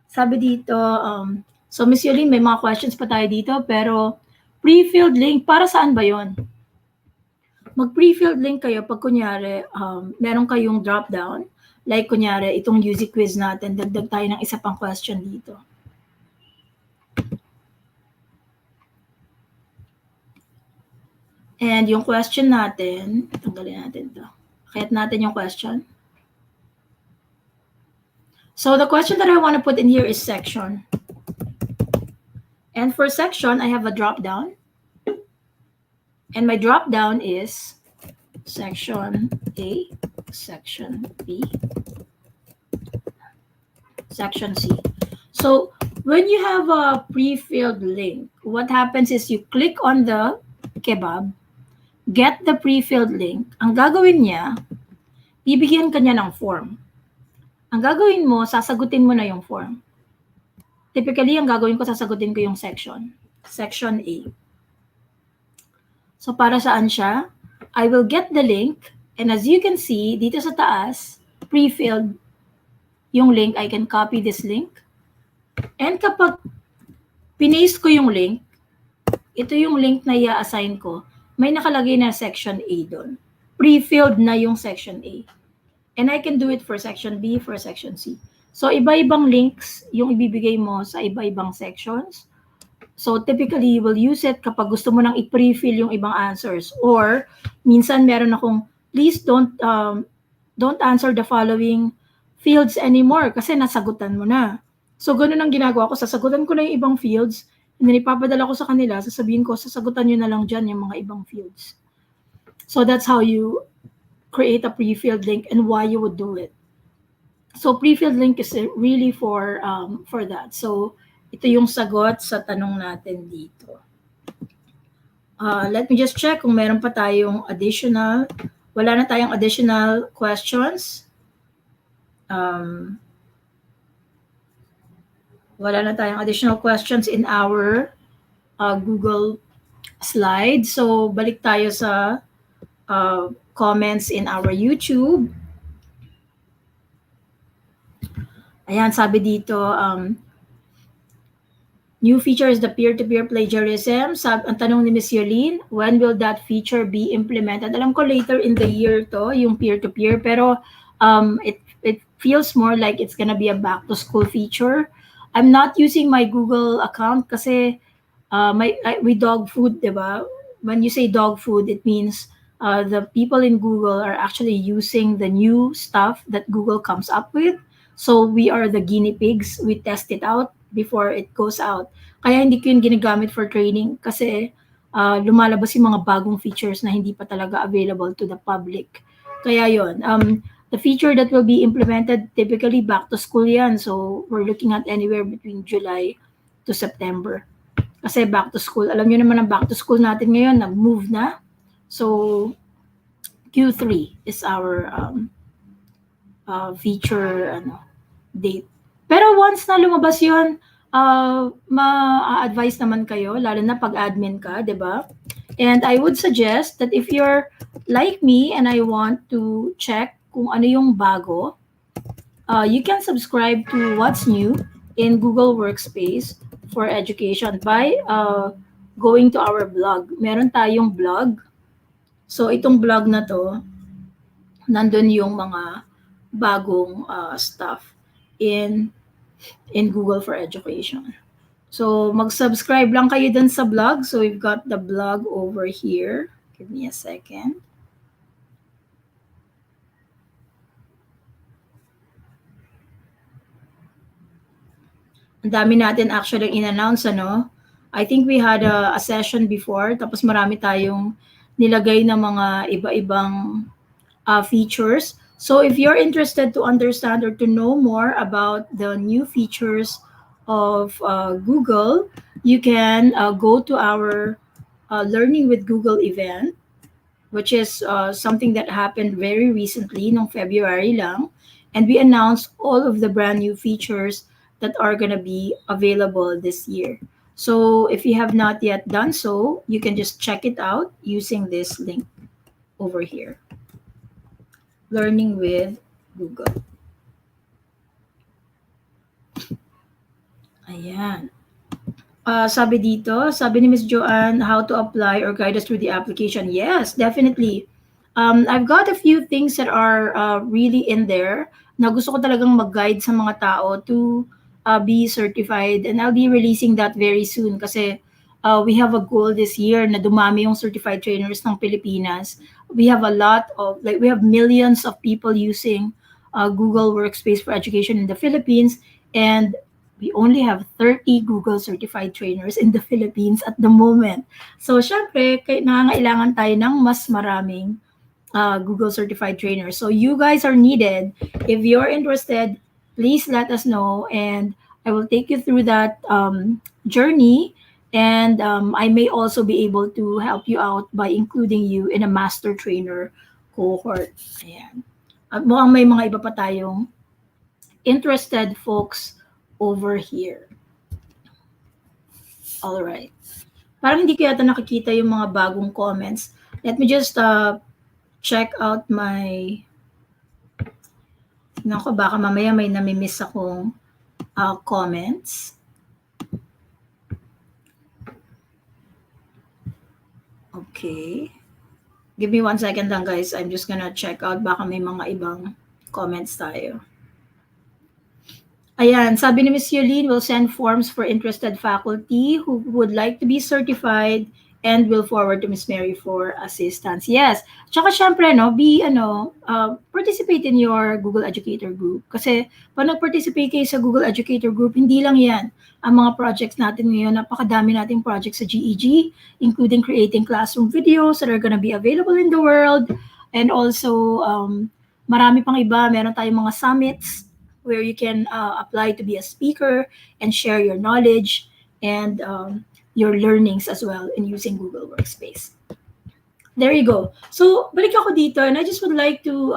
Sabi dito, so Miss Yolene, may mga questions pa tayo dito, pero pre-filled link, para saan ba yon? Mag-pre-filled link kayo pag kunyari, meron kayong drop-down. Like kunyari, itong UZ quiz natin, dagdag tayo ng isa pang question dito. And yung question natin, tanggalin natin to. Kayat natin yung question. So the question that I want to put in here is section. And for section, I have a drop-down. And my drop-down is section A, section B, section C. So when you have a pre-filled link, what happens is you click on the kebab, get the pre-filled link. Ang gagawin niya, bibigyan ka niya ng form. Ang gagawin mo, sasagutin mo na yung form. Typically, ang gagawin ko, sasagutin ko yung section. Section A. So, para saan siya? I will get the link. And as you can see, dito sa taas, pre-filled yung link. I can copy this link. And kapag pinaste ko yung link, ito yung link na i-assign ko. May nakalagay na section A doon. Pre-filled na yung section A. And I can do it for section B, for section C. So, iba-ibang links yung ibibigay mo sa iba-ibang sections. So, typically, you will use it kapag gusto mo nang i-pre-fill yung ibang answers. Or, minsan meron akong, please don't answer the following fields anymore kasi nasagutan mo na. So, ganun ang ginagawa ko. Sasagutan ko na yung ibang fields and then ipapadala ko sa kanila. Sasabihin ko, sasagutan nyo na lang dyan yung mga ibang fields. So, that's how you create a pre-filled link and why you would do it. So, pre-filled link is really for that. So, ito yung sagot sa tanong natin dito. Let me just check kung meron pa tayong additional. Wala na tayong additional questions. Wala na tayong additional questions in our Google slide. So, balik tayo sa comments in our YouTube. Ayan, sabi dito, new feature is the peer-to-peer plagiarism. Ang tanong ni Ms. Yolene, when will that feature be implemented? Alam ko later in the year to, yung peer-to-peer, pero it feels more like it's gonna be a back-to-school feature. I'm not using my Google account kasi we dog food, diba? When you say dog food, it means the people in Google are actually using the new stuff that Google comes up with. So we are the guinea pigs. We test it out. before it goes out. Kaya hindi ko yun ginagamit for training kasi lumalabas yung mga bagong features na hindi pa talaga available to the public. Kaya yun, the feature that will be implemented typically back to school yan. So we're looking at anywhere between July to September. Kasi back to school, alam nyo naman ang back to school natin ngayon, nag-move na. So Q3 is our feature date. Pero once na lumabas yun, ma-advise naman kayo, lalo na pag admin ka, di ba? And I would suggest that if you're like me and I want to check kung ano yung bago, you can subscribe to What's New in Google Workspace for Education by going to our blog. Meron tayong blog. So itong blog na to, nandun yung mga bagong stuff in Google for Education. So mag-subscribe lang kayo dun sa blog. So we've got the blog over here. Give me a second. Ang dami natin actually in-announce, ano? I think we had a session before, tapos marami tayong nilagay na mga iba-ibang features. So if you're interested to understand or to know more about the new features of Google, you can go to our Learning with Google event, which is something that happened very recently, noong February lang. And we announced all of the brand new features that are going to be available this year. So if you have not yet done so, you can just check it out using this link over here. Learning with Google. Ayan. Sabi dito, sabi ni Miss Joanne, how to apply or guide us through the application. Yes, definitely. I've got a few things that are really in there na gusto ko talagang mag-guide sa mga tao to be certified, and I'll be releasing that very soon kasi we have a goal this year na dumami yung certified trainers ng Pilipinas. We have a lot of, like, we have millions of people using Google Workspace for Education in the Philippines, and we only have 30 Google certified trainers in the Philippines at the moment. So, syempre, nangangailangan tayo ng mas maraming Google certified trainers. So, you guys are needed. If you're interested, please let us know, and I will take you through that journey. And I may also be able to help you out by including you in a master trainer cohort. Ayan. At mukhang may mga iba pa tayong interested folks over here. All right. Parang hindi ko yata nakikita yung mga bagong comments. Let me just check out my... Tingnan ko, baka mamaya may namimiss akong comments. Okay. Give me 1 second lang, guys. I'm just gonna check out. Baka may mga ibang comments tayo. Ayan, sabi ni Ms. Yolene, will send forms for interested faculty who would like to be certified and will forward to Ms. Mary for assistance. Yes. Tsaka syempre, participate in your Google Educator group. Kasi pag nag-participate kayo sa Google Educator group, hindi lang yan ang mga projects natin ngayon. Napakadami nating projects sa GEG, including creating classroom videos that are gonna be available in the world. And also, marami pang iba. Meron tayong mga summits where you can apply to be a speaker and share your knowledge and your learnings as well in using Google Workspace. There you go. So, balik ako dito, and I just would like to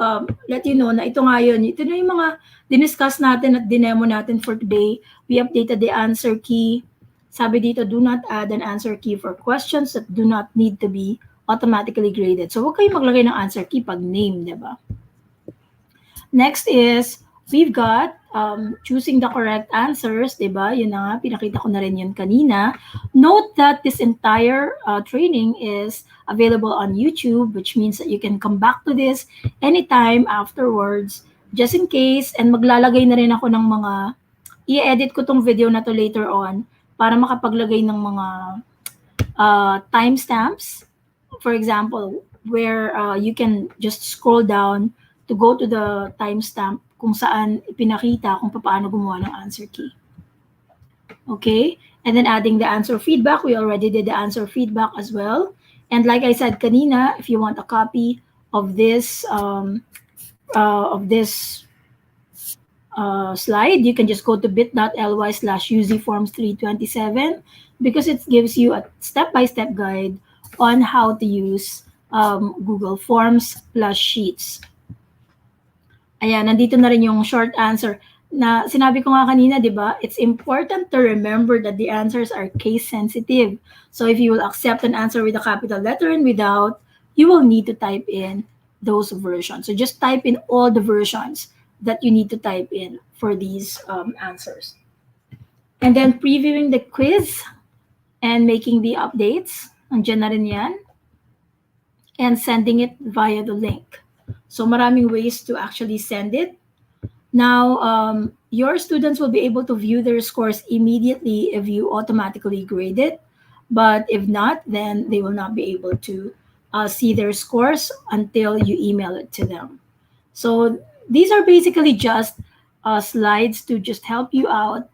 let you know na ito nga yun. Ito na yung mga diniscuss natin at dinemo natin for today. We updated the answer key. Sabi dito, do not add an answer key for questions that do not need to be automatically graded. So, huwag kayong maglagay ng answer key pag name, di ba? Next is, we've got choosing the correct answers, di ba? Yun na nga, pinakita ko na rin yun kanina. Note that this entire training is available on YouTube, which means that you can come back to this anytime afterwards, just in case, and maglalagay na rin ako ng mga, i-edit ko tong video na to later on para makapaglagay ng mga timestamps, for example, where you can just scroll down to go to the timestamp kung saan ipinakita kung paano gumawa ng answer key. Okay? And then adding the answer feedback. We already did the answer feedback as well. And like I said kanina, if you want a copy of this slide, you can just go to bit.ly/uzforms327 because it gives you a step-by-step guide on how to use Google Forms plus Sheets. Ayan, nandito na rin yung short answer. Na sinabi ko nga kanina, di ba? It's important to remember that the answers are case sensitive. So if you will accept an answer with a capital letter and without, you will need to type in those versions. So just type in all the versions that you need to type in for these answers. And then previewing the quiz and making the updates. Andiyan na rin yan. And sending it via the link. So maraming ways to actually send it. Now, your students will be able to view their scores immediately if you automatically grade it. But if not, then they will not be able to see their scores until you email it to them. So these are basically just slides to just help you out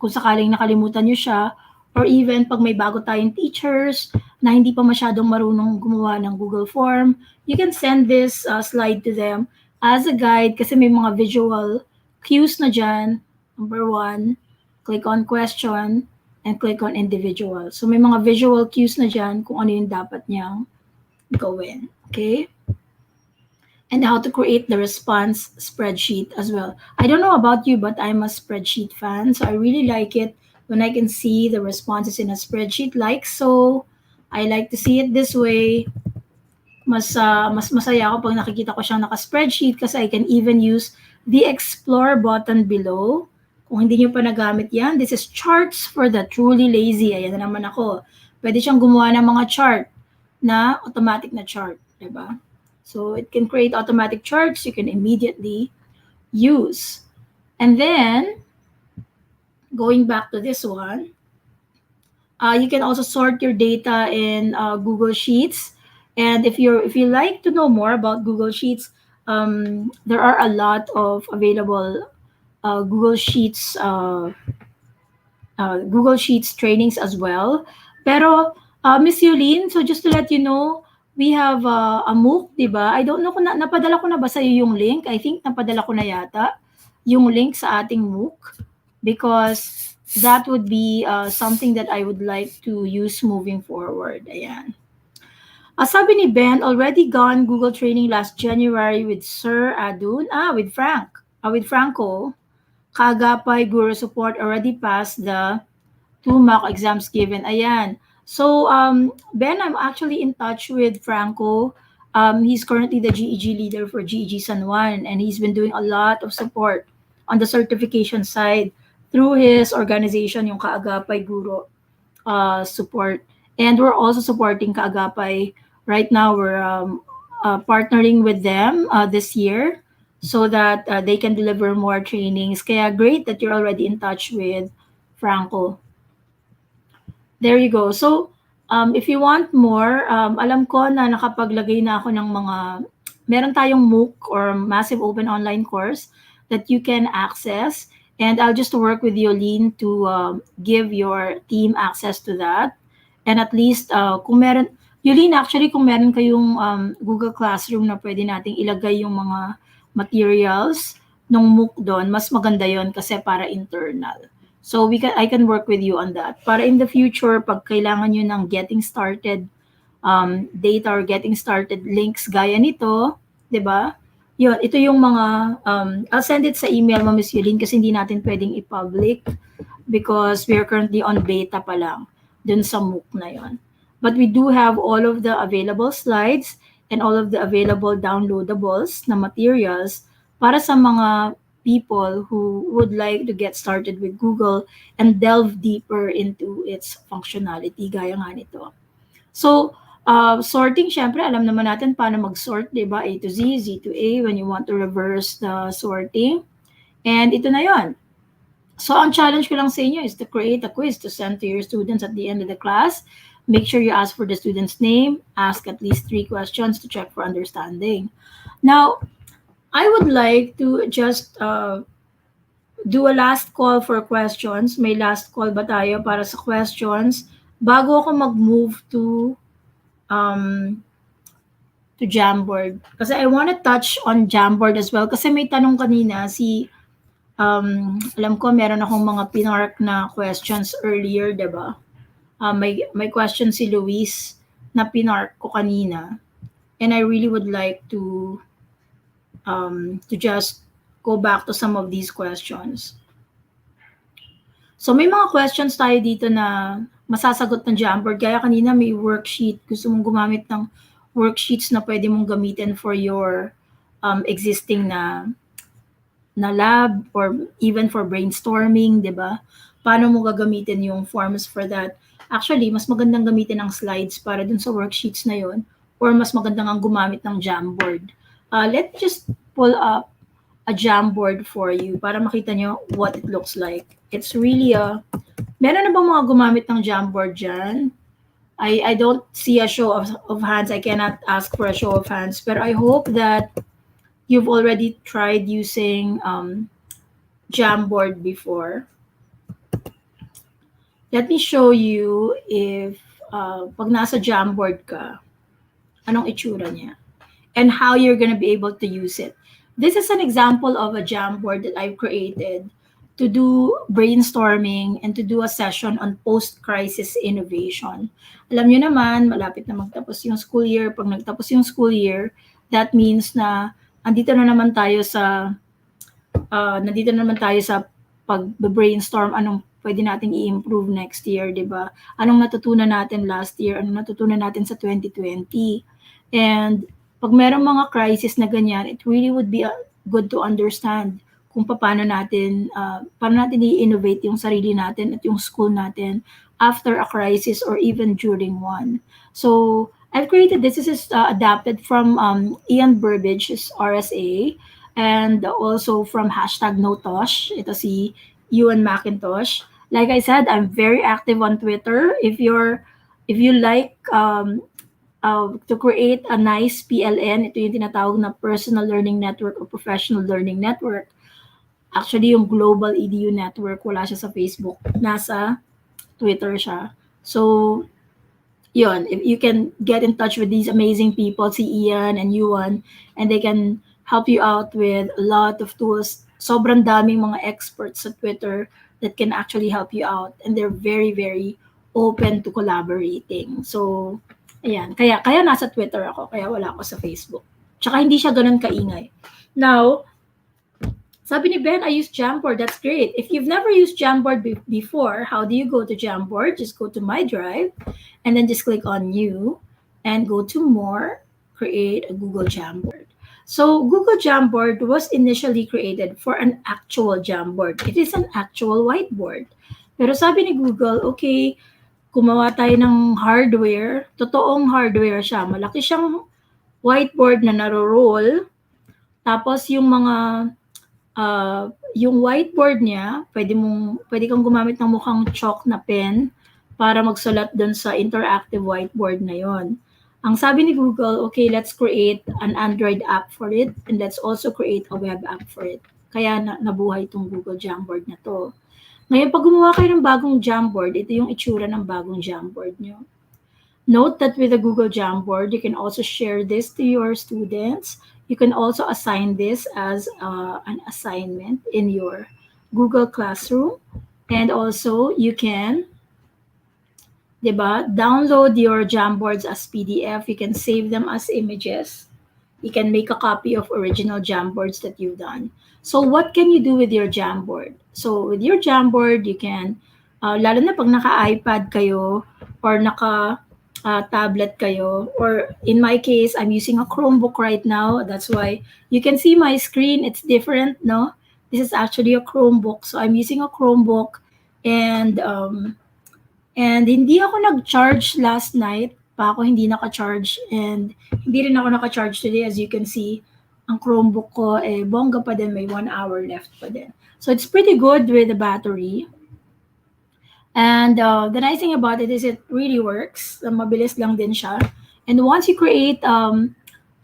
kung sakaling nakalimutan nyo siya, or even pag may bago tayong teachers na hindi pa masyadong marunong gumawa ng Google Form, you can send this slide to them as a guide kasi may mga visual cues na dyan. Number 1, click on question and click on individual. So may mga visual cues na dyan kung ano yung dapat niyang gawin. Okay? And how to create the response spreadsheet as well. I don't know about you, but I'm a spreadsheet fan. So I really like it when I can see the responses in a spreadsheet like so. I like to see it this way. Mas masaya ako pag nakikita ko siyang naka-spreadsheet kasi I can even use the explore button below. Kung hindi nyo pa nagamit yan, this is charts for the truly lazy. Ayan na naman ako. Pwede siyang gumawa ng mga chart na automatic na chart. Diba? So it can create automatic charts you can immediately use. And then, going back to this one, you can also sort your data in Google Sheets. And if you like to know more about Google Sheets, there are a lot of available Google Sheets trainings as well. Pero, Miss Yulene, so just to let you know, we have a MOOC, di ba? I don't know kung napadala ko na ba sa'yo yung link. I think napadala ko na yata yung link sa ating MOOC because that would be something that I would like to use moving forward. Ayan. Sabi ni Ben, already gone Google training last January with Sir Adun. With Franco. Kaagapay Guru Support already passed the 2 mock exams given. Ayan. So, Ben, I'm actually in touch with Franco. He's currently the GEG leader for GEG San Juan, and he's been doing a lot of support on the certification side through his organization, yung Kaagapay Guru Support. And we're also supporting Kaagapay. Right now, we're partnering with them this year so that they can deliver more trainings. Kaya great that you're already in touch with Franco. There you go. So, if you want more, alam ko na nakapaglagay na ako ng meron tayong MOOC or Massive Open Online Course that you can access. And I'll just work with Yolene to give your team access to that. And at least, kung meron, Yolene, actually, kung meron kayong Google Classroom na pwede nating ilagay yung mga materials ng MOOC doon, mas maganda yon kasi para internal. So I can work with you on that. Para in the future, pag kailangan nyo ng getting started data or getting started links gaya nito, di ba? Yun, ito yung mga, I'll send it sa email mo, Ms. Yulene, kasi hindi natin pwedeng i-public because we are currently on beta pa lang dun sa MOOC na yon. But we do have all of the available slides and all of the available downloadables na materials para sa mga people who would like to get started with Google and delve deeper into its functionality, gaya nga nito. So, sorting, syempre, alam naman natin paano mag-sort, di ba? A to Z, Z to A, when you want to reverse the sorting. And ito na yon. So, ang challenge ko lang sa inyo is to create a quiz to send to your students at the end of the class. Make sure you ask for the student's name, ask at least 3 questions to check for understanding. Now, I would like to just do a last call for questions. May last call ba tayo para sa questions bago ako mag-move um, to Jamboard? Kasi I want to touch on Jamboard as well. Kasi may tanong kanina si alam ko meron akong mga pinark na questions earlier, 'di ba? May question si Luis na pinark ko kanina. And I really would like to just go back to some of these questions. So may mga questions tayo dito na masasagot ng Jamboard. Kaya kanina may worksheet. Gusto mong gumamit ng worksheets na pwede mong gamitin for your existing na lab or even for brainstorming, 'di ba? Paano mo gagamitin yung forms for that? Actually, mas magandang gamitin ang slides para dun sa worksheets na yon or mas magandang ang gumamit ng Jamboard. Let's just pull up a Jamboard for you para makita nyo what it looks like. It's really meron na bang mga gumamit ng Jamboard dyan? I don't see a show of hands. I cannot ask for a show of hands. But I hope that you've already tried using Jamboard before. Let me show you if pag nasa Jamboard ka, anong itsura niya and how you're gonna be able to use it. This is an example of a Jamboard that I've created to do brainstorming and to do a session on post-crisis innovation. Alam nyo naman, malapit na magtapos yung school year. Pag nagtapos yung school year, that means na andito na naman tayo sa pag-brainstorm anong pwede nating i-improve next year, 'di ba? Anong natutunan natin last year, anong natutunan natin sa 2020. And pag merong mga crisis na ganyan, it really would be good to understand kung paano natin i-innovate yung sarili natin at yung school natin after a crisis or even during one. So, I've created this. This is adapted from Ian Burbage's RSA and also from hashtag #NoTosh. Ito si Ewan McIntosh. Like I said, I'm very active on Twitter. If you like to create a nice PLN, ito yung tinatawag na Personal Learning Network or Professional Learning Network. Actually, yung Global EDU Network, wala siya sa Facebook. Nasa Twitter siya. So, yun, if you can get in touch with these amazing people, si Ian and Yuan, and they can help you out with a lot of tools. Sobrang daming mga experts sa Twitter that can actually help you out. And they're very, very open to collaborating. So, ayan. Kaya nasa Twitter ako. Kaya wala ako sa Facebook. Tsaka hindi siya ganun kaingay. Now, sabi ni Ben, I use Jamboard. That's great. If you've never used Jamboard before, how do you go to Jamboard? Just go to My Drive and then just click on New and go to More, create a Google Jamboard. So Google Jamboard was initially created for an actual Jamboard. It is an actual whiteboard. Pero sabi ni Google, okay, gumawa tayo ng hardware. Totoong hardware siya. Malaki siyang whiteboard na naro-roll. Tapos yung whiteboard niya, pwede kang gumamit ng mukhang chalk na pen para magsulat dun sa interactive whiteboard na yon. Ang sabi ni Google, okay, let's create an Android app for it and let's also create a web app for it. Kaya nabuhay itong Google Jamboard na to. Ngayon, pag gumawa kayo ng bagong Jamboard, ito yung itsura ng bagong Jamboard nyo. Note that with the Google Jamboard, you can also share this to your students. You can also assign this as an assignment in your Google Classroom. And also, you can, diba, download your Jamboards as PDF. You can save them as images. You can make a copy of original Jamboards that you've done. So what can you do with your Jamboard? So with your Jamboard, you can, lalo na pag naka-iPad kayo or tablet kayo, or in my case, I'm using a Chromebook right now. That's why you can see my screen. It's different, no? This is actually a Chromebook. So I'm using a Chromebook and hindi ako nag-charge last night. Pa ako hindi naka-charge and hindi rin ako naka-charge today. As you can see, ang Chromebook ko, bongga pa din. May 1 hour left pa din. So it's pretty good with the battery. And the nice thing about it is it really works. Mabilis lang din siya. And once you create a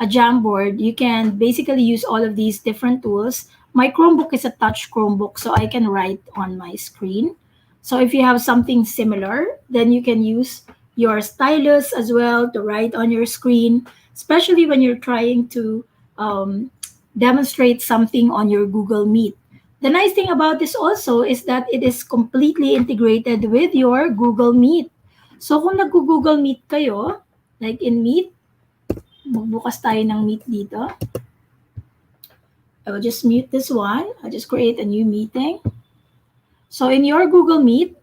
Jamboard, you can basically use all of these different tools. My Chromebook is a touch Chromebook, so I can write on my screen. So if you have something similar, then you can use your stylus as well to write on your screen, especially when you're trying to um, demonstrate something on your Google Meet. The nice thing about this also is that it is completely integrated with your Google Meet. So kung nag-Google Meet kayo, like in Meet, magbukas tayo ng Meet dito. I will just mute this one. I'll just create a new meeting. So in your Google Meet,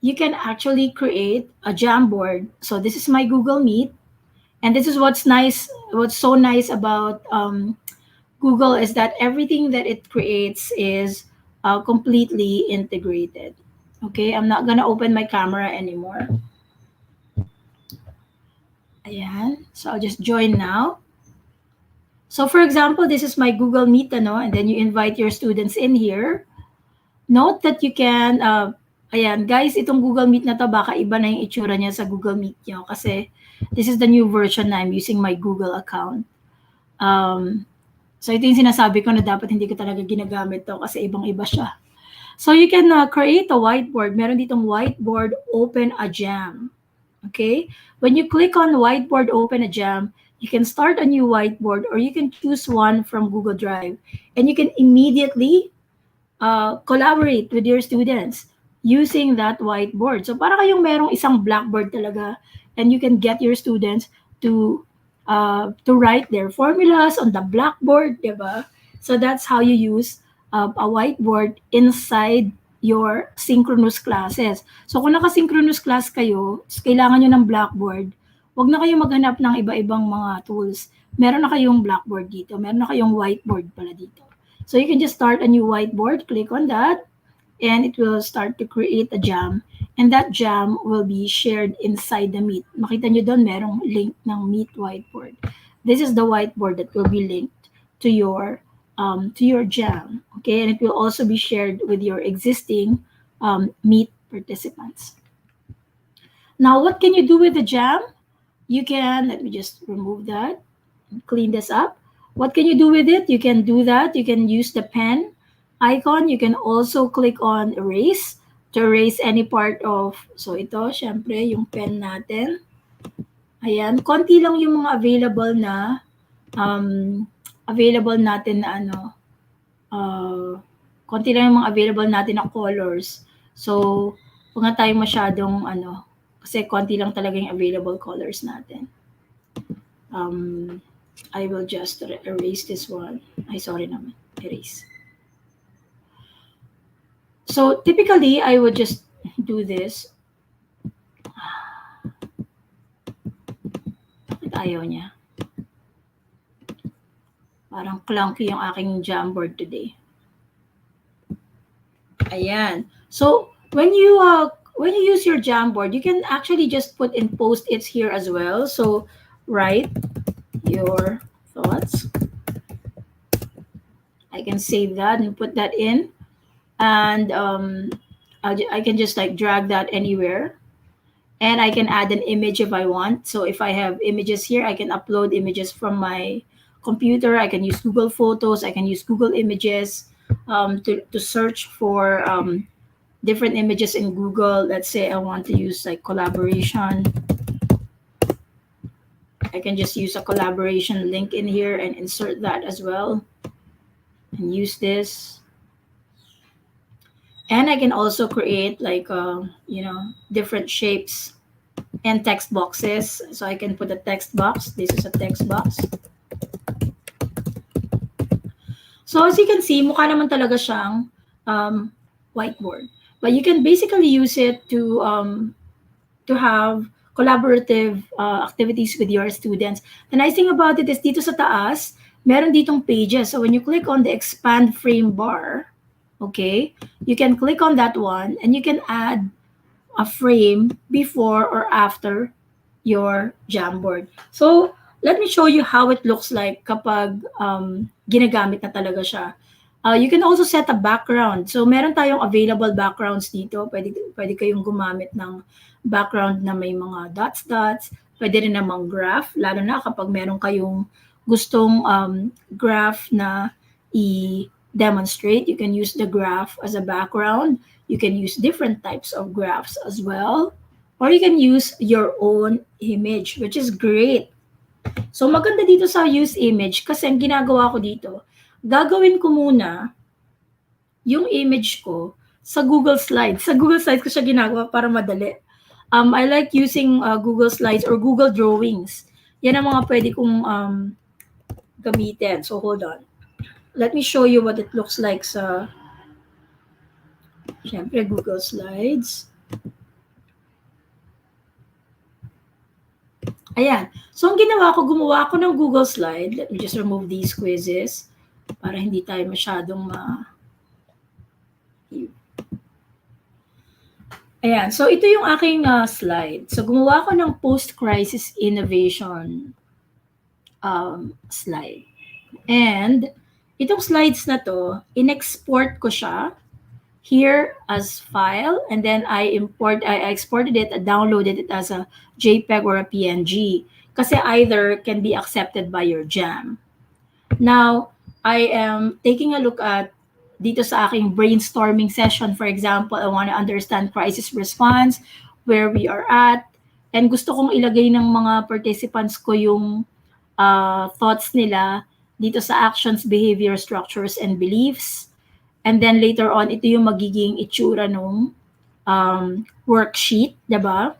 you can actually create a Jamboard. So this is my Google Meet. And this is what's nice, what's so nice about Google is that everything that it creates is completely integrated. Okay, I'm not gonna open my camera anymore. Ayan. So I'll just join now. So for example, this is my Google Meet, ano, and then you invite your students in here. Note that you can, ayan, guys, itong Google Meet na to, baka iba na yung itsura niya sa Google Meet nyo kasi this is the new version na I'm using my Google account. So ito yung sinasabi ko na dapat hindi ko talaga ginagamit to kasi ibang-iba siya. So you can create a whiteboard. Meron ditong whiteboard, open a jam. Okay? When you click on whiteboard, open a jam, you can start a new whiteboard or you can choose one from Google Drive and you can immediately collaborate with your students using that whiteboard. So para kayong merong isang blackboard talaga and you can get your students to write their formulas on the blackboard, diba? So that's how you use a whiteboard inside your synchronous classes. So kung naka-synchronous class kayo, kailangan nyo ng blackboard, wag na kayo maghanap ng iba-ibang mga tools. Meron na kayong blackboard dito. Meron na kayong whiteboard pala dito. So you can just start a new whiteboard, click on that, and it will start to create a jam. And that jam will be shared inside the Meet. Makita nyo doon, merong link ng Meet whiteboard. This is the whiteboard that will be linked to your jam. Okay, and it will also be shared with your existing Meet participants. Now, what can you do with the jam? You can, let me just remove that, clean this up. What can you do with it? You can do that. You can use the pen icon. You can also click on erase to erase any part of, so ito, syempre, yung pen natin. Ayan, konti lang yung mga available natin na ano, konti lang yung mga available natin na colors. So, huwag na tayong masyadong ano, kasi konti lang talaga yung available colors natin. I will just erase this one. Ay, sorry naman. Erase. So, typically, I would just do this. Bakit ayaw niya? Parang clunky yung aking Jamboard today. Ayan. So, when you use your Jamboard, you can actually just put in post-its here as well. So, write your thoughts. I can save that and put that in, and I can just like drag that anywhere, and I can add an image if I want. So if I have images here, I can upload images from my computer. I can use Google Photos. I can use Google Images to search for different images in Google. Let's say I want to use like collaboration. I can just use a collaboration link in here and insert that as well and use this. And I can also create like, different shapes and text boxes. So I can put a text box. This is a text box. So as you can see, mukha naman talaga siyang whiteboard. But you can basically use it to have collaborative activities with your students. The nice thing about it is dito sa taas, meron ditong pages. So when you click on the expand frame bar, okay, you can click on that one and you can add a frame before or after your Jamboard. So let me show you how it looks like kapag ginagamit na talaga siya. You can also set a background. So meron tayong available backgrounds dito. Pwede kayong gumamit ng background na may mga dots. Pwede rin namang graph, lalo na kapag meron kayong gustong graph na demonstrate. You can use the graph as a background. You can use different types of graphs as well. Or you can use your own image, which is great. So maganda dito sa use image kasi ang ginagawa ko dito, gagawin ko muna yung image ko sa Google Slides. Sa Google Slides ko siya ginagawa para madali. I like using Google Slides or Google Drawings. Yan ang mga pwede kong gamitin. So hold on. Let me show you what it looks like sa, syempre, Google Slides. Ayan. So, ang ginawa ko, gumawa ako ng Google Slide. Let me just remove these quizzes para hindi tayo masyadong Ayan. So, ito yung aking slide. So, gumawa ko ng post-crisis innovation slide. And, itong slides na to, in-export ko siya here as file, and then I exported it, I downloaded it as a JPEG or a PNG, kasi either can be accepted by your jam. Now, I am taking a look at dito sa aking brainstorming session. For example, I want to understand crisis response, where we are at, and gusto kong ilagay ng mga participants ko yung thoughts nila dito sa actions, behavior, structures, and beliefs. And then later on, ito yung magiging itsura nung worksheet, diba?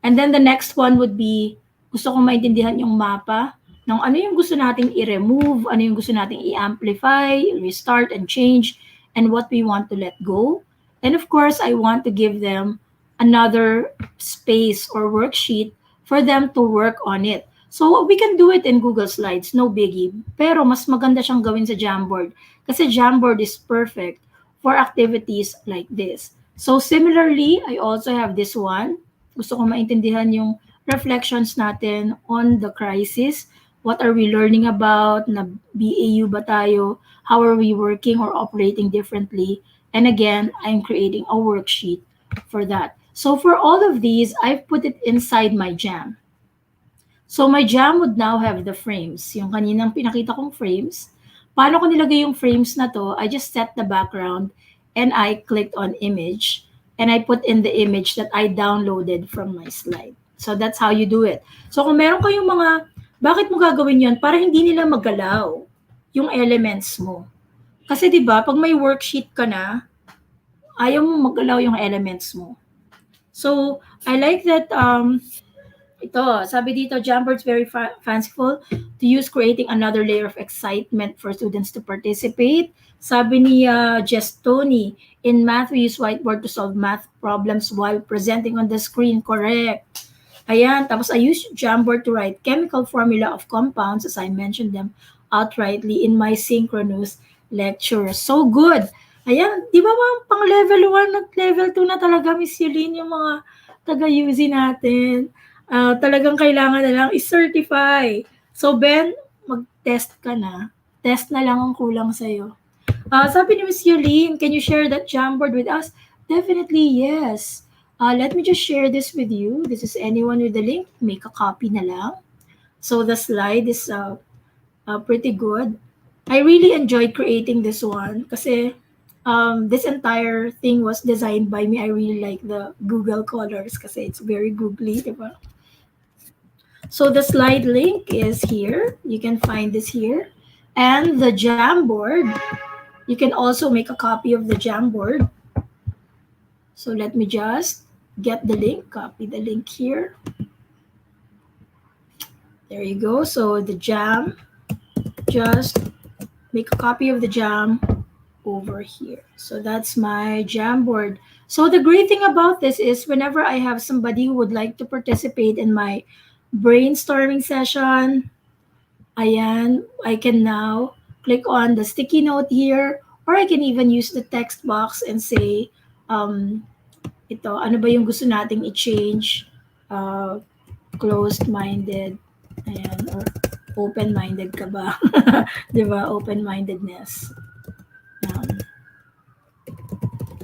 And then the next one would be, gusto kong maintindihan yung mapa ng ano yung gusto nating i-remove, ano yung gusto nating i-amplify, restart and change, and what we want to let go. And of course, I want to give them another space or worksheet for them to work on it. So we can do it in Google Slides, no biggie. Pero mas maganda siyang gawin sa Jamboard kasi Jamboard is perfect for activities like this. So similarly, I also have this one. Gusto ko maintindihan yung reflections natin on the crisis. What are we learning about? Na BAU ba tayo? How are we working or operating differently? And again, I'm creating a worksheet for that. So for all of these, I've put it inside my jam. So my jam would now have the frames. Yung kaninang pinakita kong frames. Paano ko nilagay yung frames na to? I just set the background and I clicked on image and I put in the image that I downloaded from my slide. So that's how you do it. So kung meron kayong mga, bakit mo gagawin yun? Para hindi nila magalaw yung elements mo. Kasi 'di ba, pag may worksheet ka na, ayaw mo magalaw yung elements mo. So, I like that ito, sabi dito, Jamboard's very fanciful to use creating another layer of excitement for students to participate. Sabi ni Jess Tony, in math, we use whiteboard to solve math problems while presenting on the screen. Correct. Ayan, tapos I use Jamboard to write chemical formula of compounds as I mentioned them outrightly in my synchronous lecture. So good. Ayan, di ba pang level 1 at level 2 na talaga, Miss Yulene, yung mga taga-UZ natin. Talagang kailangan na lang i-certify. So, Ben, mag-test ka na. Test na lang ang kulang sa'yo. Sabi ni Miss Yulene, can you share that Jamboard with us? Definitely, yes. Let me just share this with you. This is anyone with the link. Make a copy na lang. So the slide is pretty good. I really enjoyed creating this one kasi this entire thing was designed by me. I really like the Google colors kasi it's very googly, diba? So the slide link is here. You can find this here. And the Jamboard, you can also make a copy of the Jamboard. So let me just get the link, copy the link here. There you go. So the jam, just make a copy of the jam over here. So that's my Jamboard. So the great thing about this is whenever I have somebody who would like to participate in my brainstorming session, ayan, I can now click on the sticky note here, or I can even use the text box and say, ito, ano ba yung gusto nating i-change? Closed-minded, ayan, or open-minded ka ba? Di ba? Open-mindedness.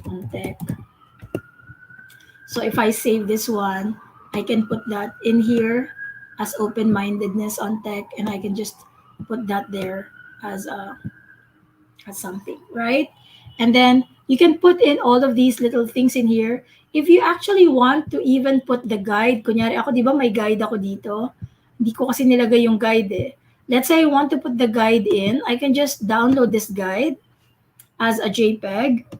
On tech. So if I save this one, I can put that in here as open-mindedness on tech, and I can just put that there as a as something, right? And then you can put in all of these little things in here. If you actually want to even put the guide, kunyari ako, di ba may guide ako dito? Hindi ko kasi nilagay yung guide eh. Let's say I want to put the guide in, I can just download this guide as a JPEG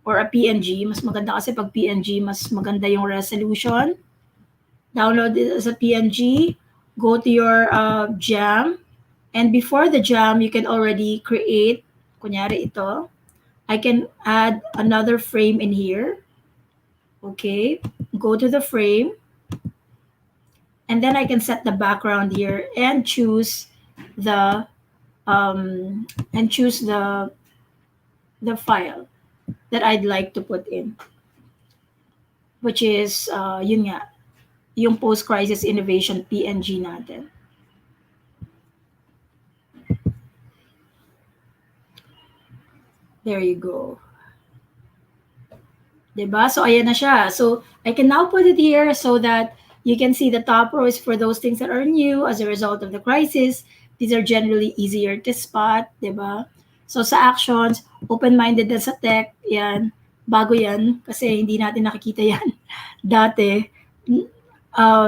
or a PNG. Mas maganda kasi pag PNG, mas maganda yung resolution. Download it as a PNG, go to your jam, and before the jam, you can already create, kunyari ito, I can add another frame in here. Okay, go to the frame, and then I can set the background here and choose the the file that I'd like to put in, which is yun nga, yung post-crisis innovation PNG natin. There you go. Diba? So, ayan na siya. So, I can now put it here so that you can see the top row is for those things that are new as a result of the crisis. These are generally easier to spot, diba? So, sa actions, open-minded na sa tech, yan. Bago yan, kasi hindi natin nakikita yan dati.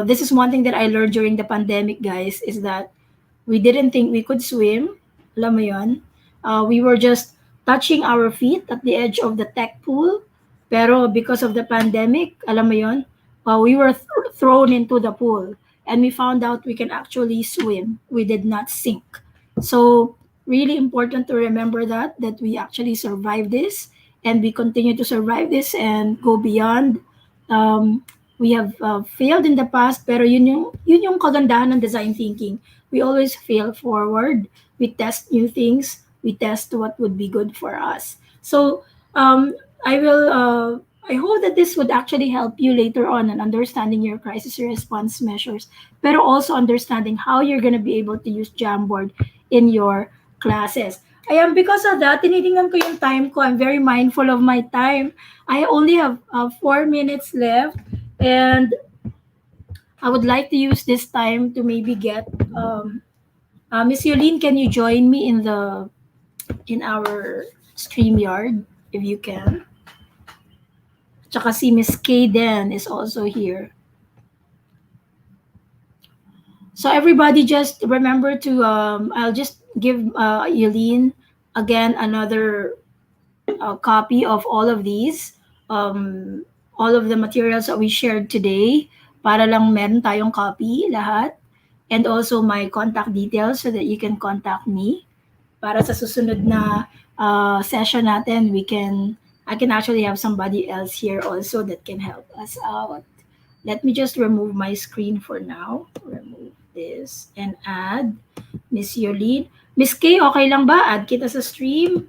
This is one thing that I learned during the pandemic, guys, is that we didn't think we could swim. Alam mo yun? We were just touching our feet at the edge of the tech pool. Pero because of the pandemic, alam mo yun, we were thrown into the pool. And we found out we can actually swim. We did not sink. So, really important to remember that we actually survived this. And we continue to survive this and go beyond. We have failed in the past, pero yun yung kagandahan ng design thinking. We always fail forward. We test new things. We test what would be good for us. So I hope that this would actually help you later on in understanding your crisis response measures, but also understanding how you're going to be able to use Jamboard in your classes. Ayan, because of that, tinitingnan ko yung time ko. I'm very mindful of my time. I only have 4 minutes left, and I would like to use this time to maybe get Miss Yolene, can you join me in our StreamYard if you can? Tsaka si Miss Kayden is also here. So everybody just remember to I'll just give Yolene again another copy of all of these, all of the materials that we shared today, para lang meron tayong copy lahat, and also my contact details so that you can contact me para sa susunod na session natin. I can actually have somebody else here also that can help us out. Let me just remove my screen for now. Remove this and add Miss Yolene. Miss K, okay lang ba? Add kita sa stream.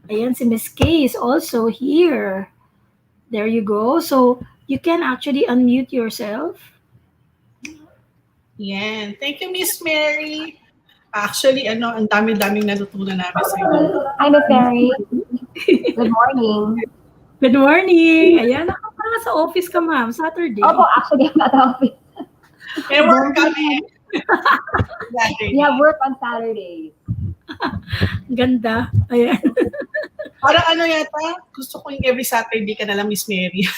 Ayan, si Miss K is also here. There you go. So, you can actually unmute yourself. Yan. Thank you, Miss Mary. Actually, ang dami-daming natutunan namin sa inyo. Hi, Miss Mary. Good morning. Good morning. Ayan, nakapara sa office ka, ma'am. Saturday. Opo, actually, I'm at the office. May work kami. We have work on Saturdays. Ganda. Ayan. Parang yata, gusto ko yung every Saturday ka na lang, Miss Mary.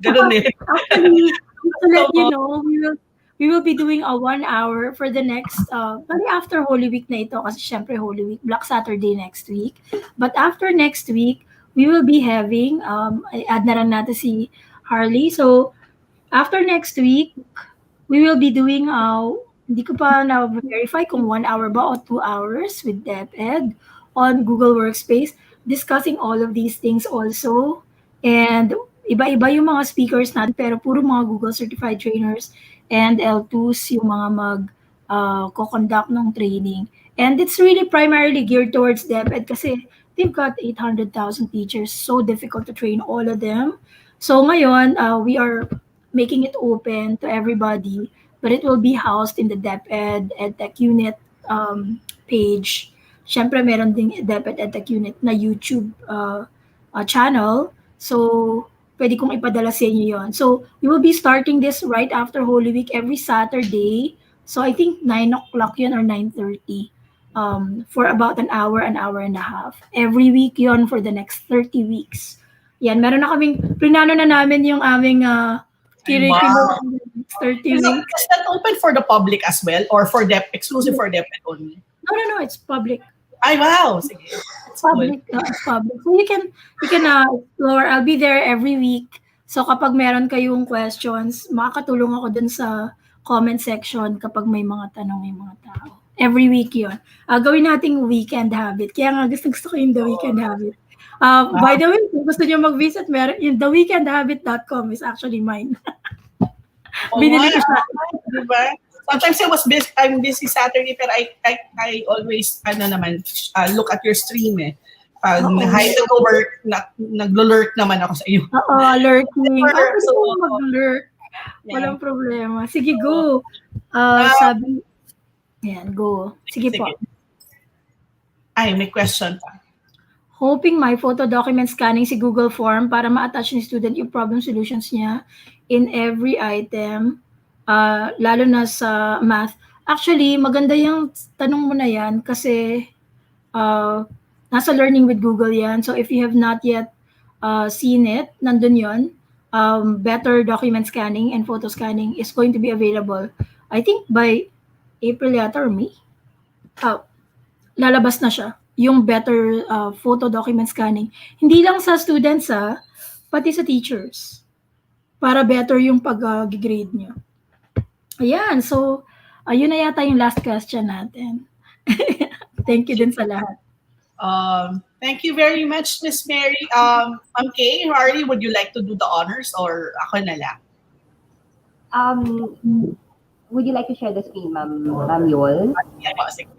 Ganun eh. Actually, to let you know, we will be doing a 1 hour for the next, bali after Holy Week na ito, kasi syempre Holy Week, Black Saturday next week. But after next week, we will be having, add na lang natin si Harley. So, after next week, we will be doing, hindi ko pa na-verify kung 1 hour ba o 2 hours with DepEd on Google Workspace, discussing all of these things also. And iba-iba yung mga speakers natin, pero puro mga Google Certified Trainers and L2s yung mga co-conduct ng training. And it's really primarily geared towards DepEd kasi they've got 800,000 teachers, so difficult to train all of them. So ngayon, we are making it open to everybody, but it will be housed in the DepEd EdTech Unit page. Siyempre, meron ding DepEd EdTech Unit na YouTube channel. So, pwede kong ipadala sa inyo yun. So, we will be starting this right after Holy Week every Saturday. So, I think 9 o'clock yun or 9:30. for about an hour and a half. Every week yon for the next 30 weeks. Yan, meron na kaming, plinano na namin yung aming curriculum Wow. for the next 30 Is weeks. that open for the public as well, or for exclusive for DepEd only? No, it's public. Ay, wow. Sige. It's Public, it's public. So you can explore. I'll be there every week. So kapag meron kayong questions, makakatulong ako dun sa comment section kapag may mga tanong yung mga tao. Every week yun. Gawin nating weekend habit. Kaya nga gusto ko yung the weekend habit. By the way, kung gusto nyo mag-visit, meron yung theweekendhabit.com is actually mine. Binili ko siya. Diba? Sometimes I'm busy Saturday, pero I always look at your stream eh. Pag hide the work, naglo-lurk naman ako sa iyo. Oo, lurking. So, mag-lurk. Yeah. Walang problema. Sige, go. Sabi, yan, go. Sige po. Ay, may question pa. Hoping my photo document scanning si Google Form para ma-attach ni student yung problem solutions niya in every item, lalo na sa math. Actually, maganda yung tanong mo na yan kasi nasa Learning with Google yan. So if you have not yet seen it, nandun yun. Better document scanning and photo scanning is going to be available, I think, by April yata or May. Lalabas na siya. Yung better photo document scanning. Hindi lang sa students, pati sa teachers. Para better yung pag-grade nyo. Ayan, so, yun na yata yung last question natin. Thank you din sa lahat. Thank you very much, Miss Mary. Ma'am Kay, Harley, would you like to do the honors or ako na lang? Would you like to share the screen, Ma'am Yol? Yeah, sige.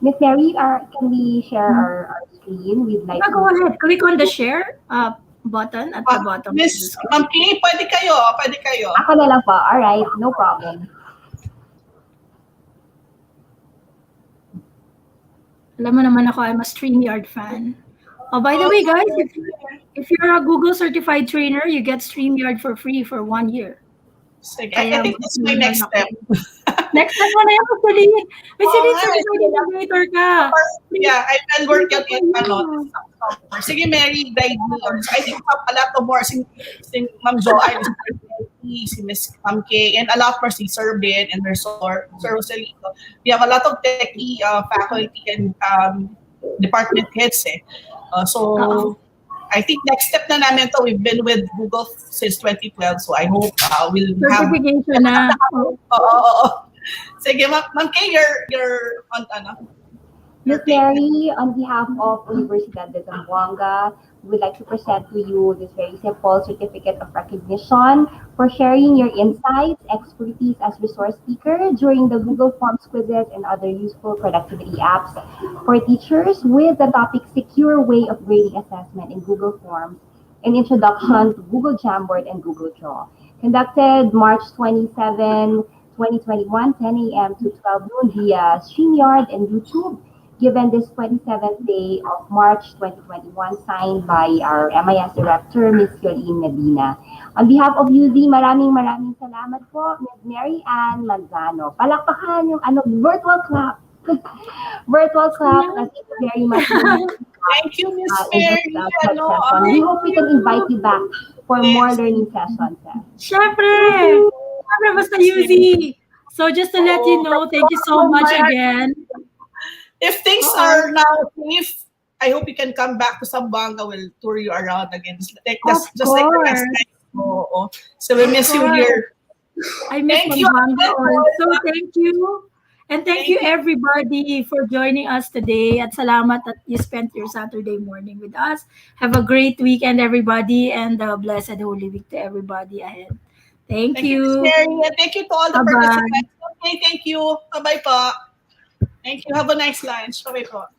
Miss Mary, can we share our screen? We'd like Go ahead. Click on the share button at the bottom. Miss Ma'am Kay, pwede kayo. Ako na lang po. All right, no problem. Alam mo naman ako, I'm a StreamYard fan. By the way, guys, if you're a Google certified trainer, you get StreamYard for free for 1 year. Sige, I think that's my next step. Next step mo na yan, Celine. May Celine, certified navigator ka. Yeah, I'll work on it. Sige, Mary, guide me. I think a lot of more, si Ma'am Joanne, si Miss Ma'am Kay, and a lot more, si Sir Ben and Sir Rosalito. We have a lot of techie faculty and department heads eh. So, I think next step na namin to, we've been with Google since 2012, so I hope we'll have... Certification na. Oo. Sige, Ma'am Kay, you're on, Ms. Mary, on behalf of Universidad de Zamboanga, we would like to present to you this very simple certificate of recognition for sharing your insights, expertise as resource speaker during the Google Forms quizzes and other useful productivity apps for teachers with the topic Secure Way of Grading Assessment in Google Forms, an introduction to Google Jamboard and Google Draw. Conducted March 27, 2021, 10 a.m. to 12 noon via StreamYard and YouTube. Given this 27th day of March 2021, signed by our MIS Director, Ms. Yolene Medina. On behalf of UZ, maraming salamat po, Ms. Mary Ann Manzano. Palakpakan yung virtual clap. Virtual clap. Thank you very much. Thank you, Ms. Mary. We hope we can invite you back for more learning sessions. Syempre, basta UZ. So just to let you know, thank you so much again. If things are now safe, I hope you can come back to Zamboanga. We'll tour you around again. Just like the last time. So we miss you here. I miss Zamboanga also. Thank you. And thank you everybody for joining us today. At salamat that you spent your Saturday morning with us. Have a great weekend, everybody, and a blessed Holy Week to everybody ahead. Thank you. Ms. Mary. And thank you to all the participants. Okay, thank you. Bye-bye po. Thank you. Have a nice lunch. Bye-bye po.